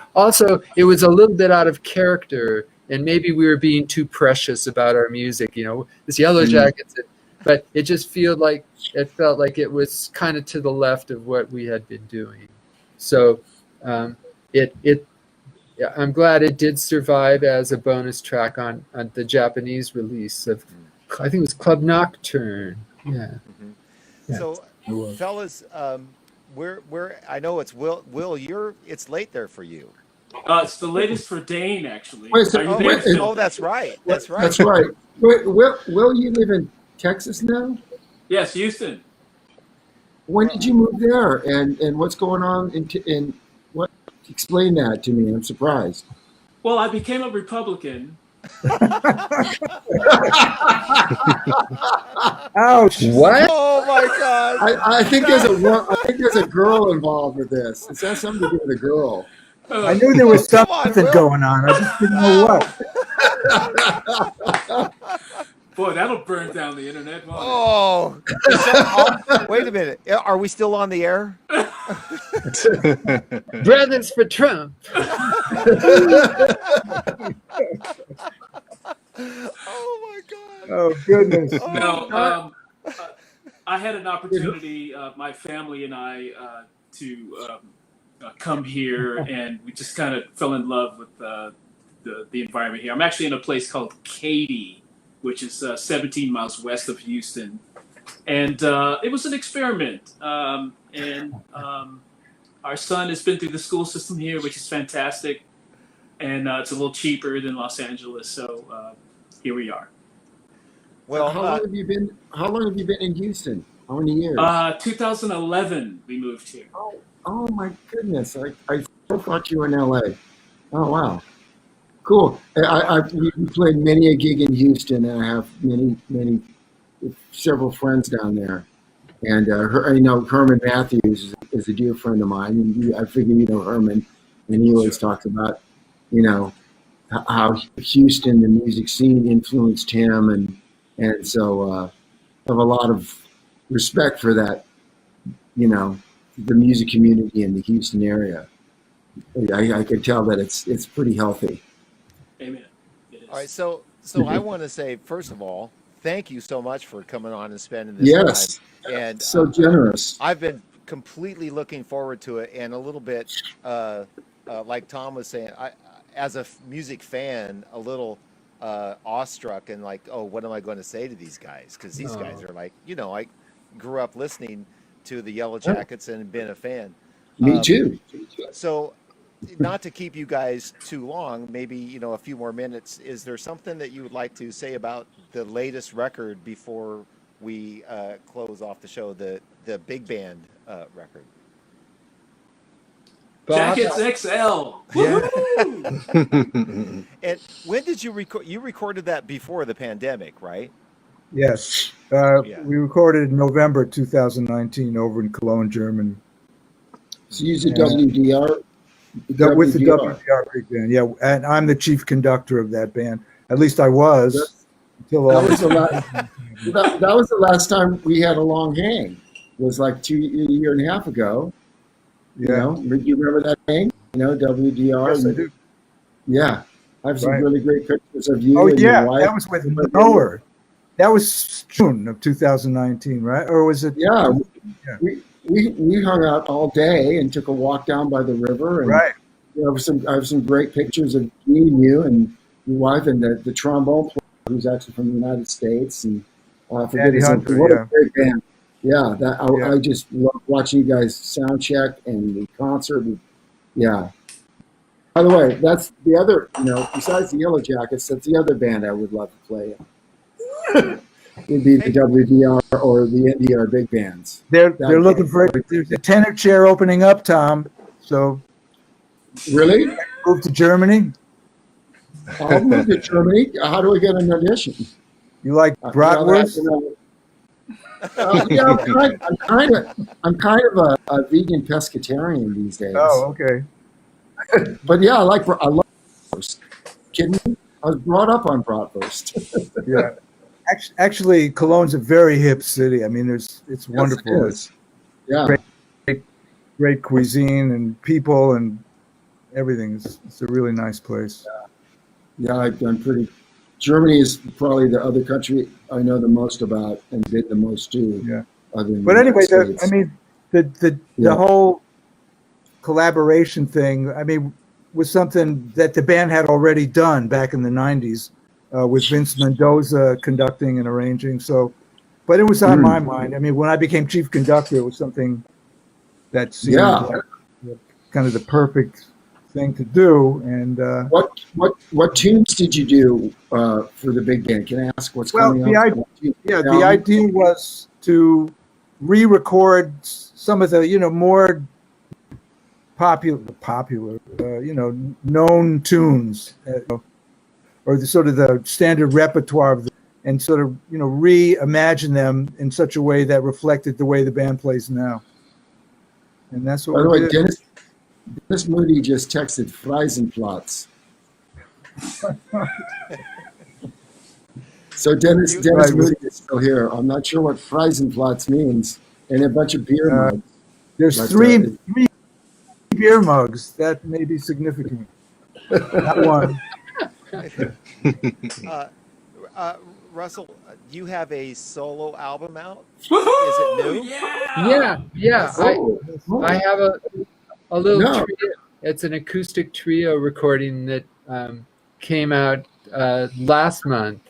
Speaker 3: was a little bit out of character, and maybe we were being too precious about our music, this Yellowjackets, but it just felt like it was kind of to the left of what we had been doing. So I'm glad it did survive as a bonus track on the Japanese release of, I think it was Club Nocturne. Yeah.
Speaker 1: Yeah. So, fellas, we're I know it's Will. It's late there for you.
Speaker 5: It's the latest for Dane, actually.
Speaker 6: Wait, so,
Speaker 1: that's right. That's right.
Speaker 6: That's right. Will you live in Texas now?
Speaker 5: Yes, Houston.
Speaker 6: When did you move there, and what's going on in what? Explain that to me. I'm surprised.
Speaker 5: Well, I became a Republican.
Speaker 4: Ouch!
Speaker 3: What?
Speaker 1: Oh my God!
Speaker 6: I think there's a girl involved with this. It has something to do with a girl.
Speaker 4: I knew there was something going on. I just didn't know what.
Speaker 5: Boy, that'll burn down the internet.
Speaker 1: Oh, wait a minute. Are we still on the air?
Speaker 3: Brothers for Trump.
Speaker 1: Oh my God!
Speaker 4: Oh goodness!
Speaker 5: No, I had an opportunity, my family and I, to come here, and we just kind of fell in love with the environment here. I'm actually in a place called Katy, which is 17 miles west of Houston, and it was an experiment. Our son has been through the school system here, which is fantastic, and it's a little cheaper than Los Angeles. So here we are.
Speaker 6: Well, how long have you been? How long have you been in Houston? How many years?
Speaker 5: 2011, we moved here.
Speaker 6: Oh my goodness! I thought you were in LA. Oh wow, cool. We played many a gig in Houston, and I have several friends down there. And Herman Matthews is a dear friend of mine, and I figure you know Herman, and he always talks about how Houston, the music scene, influenced him, and so I have a lot of respect for that, the music community in the Houston area. I could tell that it's pretty healthy.
Speaker 5: Amen. It is.
Speaker 1: All right, so I want to say, first of all, thank you so much for coming on and spending this time. And
Speaker 6: so generous.
Speaker 1: I've been completely looking forward to it, and a little bit, like Tom was saying, as a music fan, a little awestruck and like, oh, what am I going to say to these guys? Because these guys are like, I grew up listening to the Yellowjackets and been a fan.
Speaker 6: Me too.
Speaker 1: So, not to keep you guys too long, maybe a few more minutes. Is there something that you would like to say about the latest record before we close off the show? The big band record.
Speaker 5: Jackets XL.
Speaker 1: Yeah. And when did you record? You recorded that before the pandemic, right?
Speaker 4: Yes. We recorded in November 2019 over in Cologne, Germany.
Speaker 6: So you use a WDR?
Speaker 4: With the WDR big band, yeah. And I'm the chief conductor of that band. At least I was.
Speaker 6: That was the last time we had a long hang. It was like a year and a half ago.
Speaker 4: Yeah.
Speaker 6: You remember that hang? WDR.
Speaker 4: Yes, I do.
Speaker 6: Yeah. I have some really great pictures of you.
Speaker 4: Oh,
Speaker 6: and
Speaker 4: yeah.
Speaker 6: Your wife.
Speaker 4: That was with Noah. That was June of 2019, right? Or was it?
Speaker 6: Yeah. We hung out all day and took a walk down by the river. And
Speaker 4: right.
Speaker 6: I have some great pictures of me and you and your wife and the trombone player who's actually from the United States. And Forget
Speaker 4: Daddy
Speaker 6: his name.
Speaker 4: Hunter,
Speaker 6: What
Speaker 4: yeah.
Speaker 6: a great band. Yeah,
Speaker 4: Yeah.
Speaker 6: I just love watching you guys sound check and the concert. Yeah. By the way, that's the other, besides the Yellowjackets, that's the other band I would love to play in. Would be the
Speaker 5: Hey,
Speaker 6: WDR or the NDR big bands.
Speaker 4: They're looking for it. There's a tenor chair opening up, Tom. So
Speaker 6: Really?
Speaker 4: move to Germany.
Speaker 6: I'll move to Germany. How do I get an audition?
Speaker 4: You like
Speaker 6: Well,
Speaker 4: bratwurst?
Speaker 6: yeah, I'm kind of a vegan pescatarian these days.
Speaker 4: Oh, okay.
Speaker 6: But yeah, I love bratwurst. Kidding me? I was brought up on bratwurst.
Speaker 4: Yeah. Actually, Cologne's a very hip city. I mean, it's wonderful.
Speaker 6: Yes, yeah.
Speaker 4: Great cuisine and people and everything. It's a really nice place.
Speaker 6: Yeah, I'm pretty. Germany is probably the other country I know the most about and did the most to.
Speaker 4: Yeah.
Speaker 6: Other than
Speaker 4: But anyway,
Speaker 6: the United States.
Speaker 4: the whole collaboration thing, I mean, was something that the band had already done back in the 90s with Vince Mendoza conducting and arranging. So, but it was on my mind. I mean, when I became chief conductor, it was something that seemed like kind of the perfect thing to do. And
Speaker 6: what tunes did you do for the big band? Can I ask what's coming up?
Speaker 4: The idea was to re-record some of the more popular known tunes, or the sort of the standard repertoire of and sort of reimagine them in such a way that reflected the way the band plays now. And that's what.
Speaker 6: By the
Speaker 4: we
Speaker 6: way,
Speaker 4: did.
Speaker 6: Dennis Moody just texted Freisenplatz. So Dennis Moody is still here. I'm not sure what Freisenplatz means, and a bunch of beer mugs.
Speaker 4: There's three beer mugs. That may be significant. Not one.
Speaker 1: Russell, do you have a solo album out?
Speaker 5: woohoo!
Speaker 1: Is it new?
Speaker 3: Yeah. I have a little
Speaker 6: No.
Speaker 3: trio. It's an acoustic trio recording that came out last month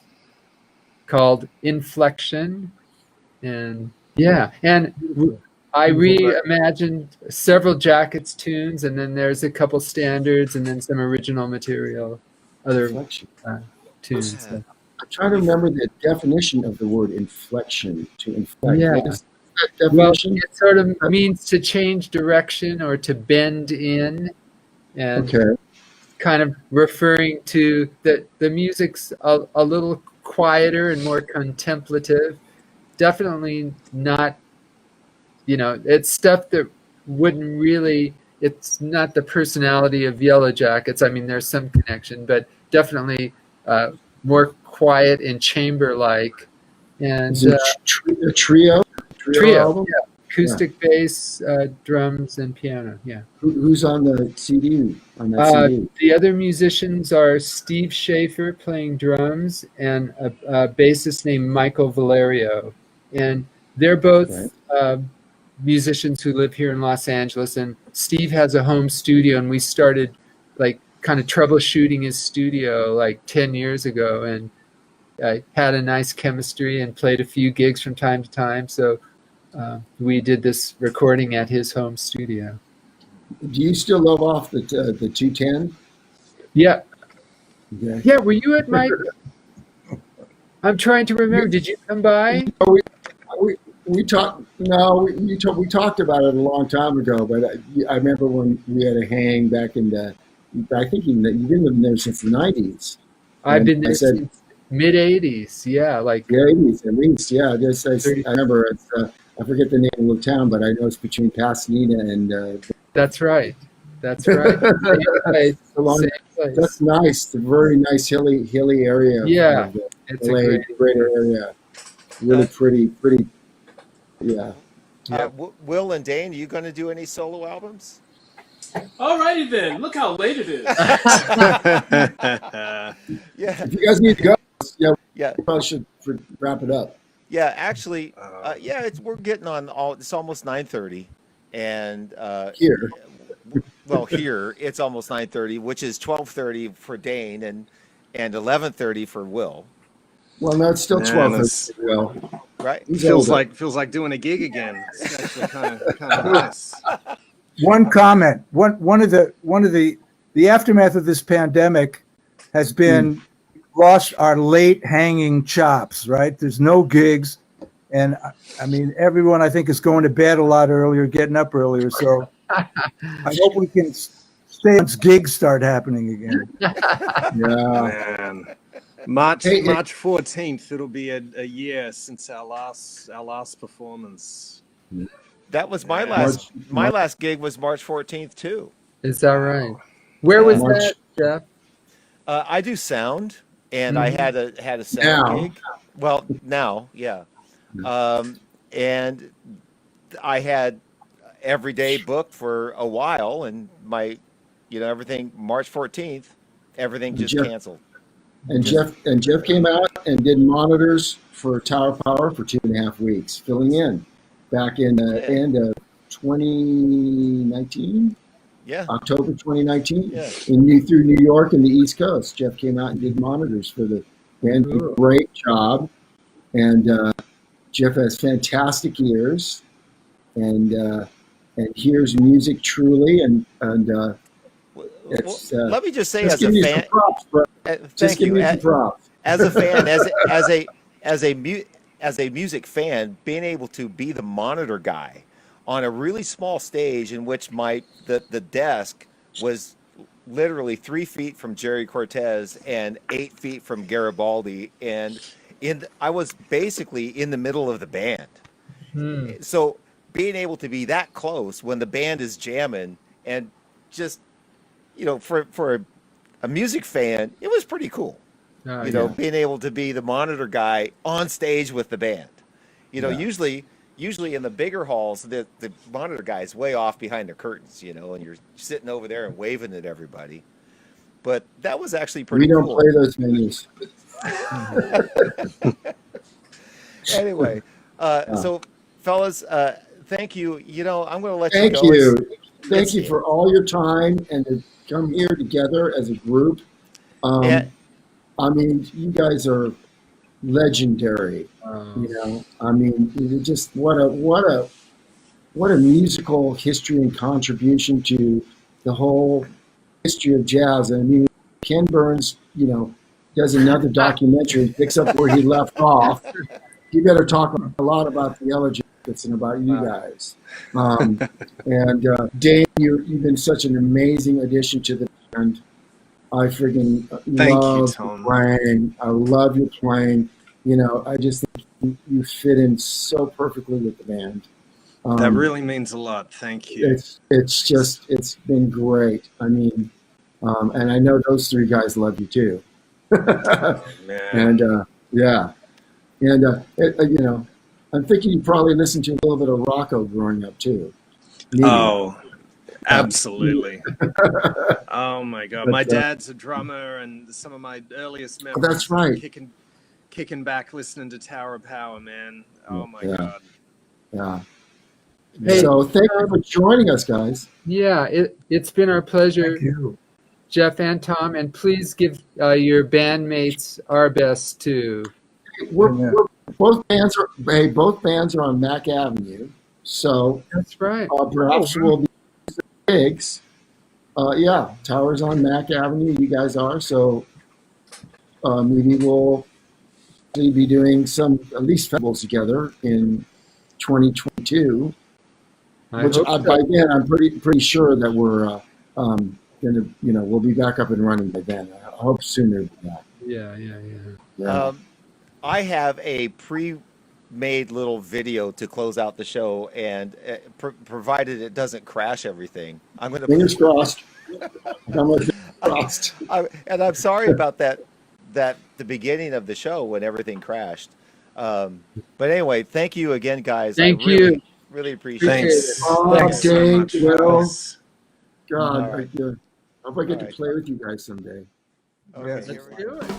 Speaker 3: called Inflection, and I reimagined several Jackets tunes, and then there's a couple standards, and then some original material, other tunes.
Speaker 1: Yeah.
Speaker 6: I'm trying to remember the definition of the word inflection. To inflect.
Speaker 3: Yeah.
Speaker 6: What is that
Speaker 3: Well,
Speaker 6: definition?
Speaker 3: it sort of means to change direction or to bend in, and
Speaker 6: Okay.
Speaker 3: kind of referring to the music's a little quieter and more contemplative. Definitely not, it's stuff that wouldn't really, it's not the personality of Yellowjackets. I mean, there's some connection, but definitely more quiet and chamber-like. And
Speaker 6: Is it a trio?
Speaker 3: trio,
Speaker 6: album?
Speaker 3: yeah. Acoustic bass, drums, and piano, yeah.
Speaker 6: Who's on the CD? On that CD?
Speaker 3: The other musicians are Steve Schaefer playing drums and a bassist named Michael Valerio. And they're both musicians who live here in Los Angeles. And Steve has a home studio, and we started kind of troubleshooting his studio 10 years ago, and had a nice chemistry and played a few gigs from time to time. So we did this recording at his home studio.
Speaker 6: Do you still live off the 210?
Speaker 3: Yeah.
Speaker 6: Okay.
Speaker 3: Yeah, were you at my... I'm trying to remember. Did you come by?
Speaker 6: We talked. No, we talked about it a long time ago. But I remember when we had a hang back in the. I think you've been there since the 90s.
Speaker 3: I've been there since mid 80s. Yeah,
Speaker 6: the 80s at least. Yeah, I remember. It's, I forget the name of the town, but I know it's between Pasadena and.
Speaker 3: That's right. Same place.
Speaker 6: That's nice. It's a very nice hilly area.
Speaker 3: Yeah, it's
Speaker 6: LA,
Speaker 3: a
Speaker 6: great area. Really pretty. Yeah.
Speaker 1: Will and Dane, are you going to do any solo albums?
Speaker 5: Alrighty then. Look how late it is.
Speaker 1: Yeah.
Speaker 6: If you guys need to go,
Speaker 1: Yeah.
Speaker 6: we probably should wrap it up.
Speaker 1: Yeah, actually, we're getting on it's almost 9:30, and
Speaker 6: Here.
Speaker 1: well, here it's almost 9:30, which is 12:30 for Dane and 11:30 for Will.
Speaker 6: Well, no, it's still
Speaker 2: Man,
Speaker 6: 12.
Speaker 2: it's-
Speaker 6: Well,
Speaker 1: Right?
Speaker 6: he's
Speaker 2: feels
Speaker 6: older.
Speaker 2: like doing a gig again. It's actually kind of nice.
Speaker 4: One comment. One of the aftermath of this pandemic has been lost our late hanging chops. Right? There's no gigs, and I mean everyone I think is going to bed a lot earlier, getting up earlier. So I hope we can stay once gigs start happening again.
Speaker 6: Yeah.
Speaker 2: Man, March
Speaker 6: Hey,
Speaker 2: 14th. It'll be a year since our last performance.
Speaker 1: That was my
Speaker 2: Yeah.
Speaker 1: last gig was March 14th too.
Speaker 3: Is that right? Where was
Speaker 6: March-
Speaker 3: that, Jeff?
Speaker 1: I do sound, and I had a sound
Speaker 6: Now.
Speaker 1: gig. Well, now, yeah, and I had every day booked for a while, and everything March 14th, everything just
Speaker 6: Jeff-
Speaker 1: canceled.
Speaker 6: And Jeff came out and did monitors for Tower Power for 2.5 weeks, filling in back in the end of 2019,
Speaker 1: Yeah,
Speaker 6: October 2019,
Speaker 1: Yeah.
Speaker 6: through New York and the East Coast. Jeff came out and did monitors for the band. Did a great job, and Jeff has fantastic ears, and hears music truly, and it's.
Speaker 1: let me just say,
Speaker 6: Just
Speaker 1: as
Speaker 6: give
Speaker 1: a
Speaker 6: me
Speaker 1: fan,
Speaker 6: some props, bro. Just
Speaker 1: thank
Speaker 6: give
Speaker 1: you.
Speaker 6: me some props.
Speaker 1: As a fan, as a music fan, being able to be the monitor guy on a really small stage in which the desk was literally 3 feet from Jerry Cortez and 8 feet from Garibaldi, and I was basically in the middle of the band. So being able to be that close when the band is jamming, and just for a music fan, it was pretty cool. Being able to be the monitor guy on stage with the band. Usually in the bigger halls, the monitor guy is way off behind the curtains, and you're sitting over there and waving at everybody. But that was actually pretty
Speaker 6: We don't
Speaker 1: cool.
Speaker 6: play those venues.
Speaker 1: Anyway, so fellas, thank you. I'm going to let
Speaker 6: Thank
Speaker 1: you go.
Speaker 6: you. Thank
Speaker 1: it's-
Speaker 6: you for all your time and to come here together as a group.
Speaker 1: And-
Speaker 6: I mean, you guys are legendary. I mean, you're just what a musical history and contribution to the whole history of jazz. I mean, Ken Burns, does another documentary, picks up where he left off. You better talk a lot about the Yellowjackets and about you guys. And Dane, you've been such an amazing addition to the band. I freaking
Speaker 2: Thank you,
Speaker 6: love
Speaker 2: Tom.
Speaker 6: your playing. I love your playing. I just think you fit in so perfectly with the band.
Speaker 2: That really means a lot. Thank you.
Speaker 6: It's been great. I mean, and I know those three guys love you too.
Speaker 2: Man.
Speaker 6: And yeah, and I'm thinking you probably listened to a little bit of Rocco growing up too. Maybe.
Speaker 2: Oh, absolutely. Oh my God.
Speaker 6: But,
Speaker 2: My dad's a drummer, and some of my earliest memories.
Speaker 6: that's right.
Speaker 2: Kicking back, listening to Tower of Power, man. Oh my
Speaker 6: Yeah.
Speaker 2: God.
Speaker 6: Yeah.
Speaker 3: Hey,
Speaker 6: So thank you for joining us, guys.
Speaker 3: Yeah, it's been our pleasure,
Speaker 4: Thank you.
Speaker 3: Jeff and Tom, and please give your bandmates our best too.
Speaker 6: We're both bands are on Mack Avenue, so
Speaker 3: That's right.
Speaker 6: perhaps we'll be gigs. Yeah, Towers on Mack Avenue. You guys are, so maybe we'll be doing at least festivals together in 2022. Which by then I'm pretty sure that we're gonna we'll be back up and running by then. I hope sooner than that.
Speaker 3: Yeah.
Speaker 1: I have a pre-made little video to close out the show, and provided it doesn't crash everything, I'm going to.
Speaker 6: Fingers crossed. Fingers crossed.
Speaker 1: And I'm sorry about that. The beginning of the show when everything crashed. But anyway, thank you again, guys.
Speaker 3: Thank
Speaker 1: I really,
Speaker 3: you.
Speaker 1: really appreciate
Speaker 2: Thanks.
Speaker 1: it.
Speaker 2: Thanks so
Speaker 6: Dane,
Speaker 2: much,
Speaker 6: Will.
Speaker 2: fellas.
Speaker 6: God,
Speaker 1: All right.
Speaker 6: I hope I get to
Speaker 1: All right.
Speaker 6: play with you guys someday.
Speaker 1: Okay,
Speaker 4: Yes.
Speaker 1: here
Speaker 3: Let's
Speaker 1: we go.
Speaker 3: do it.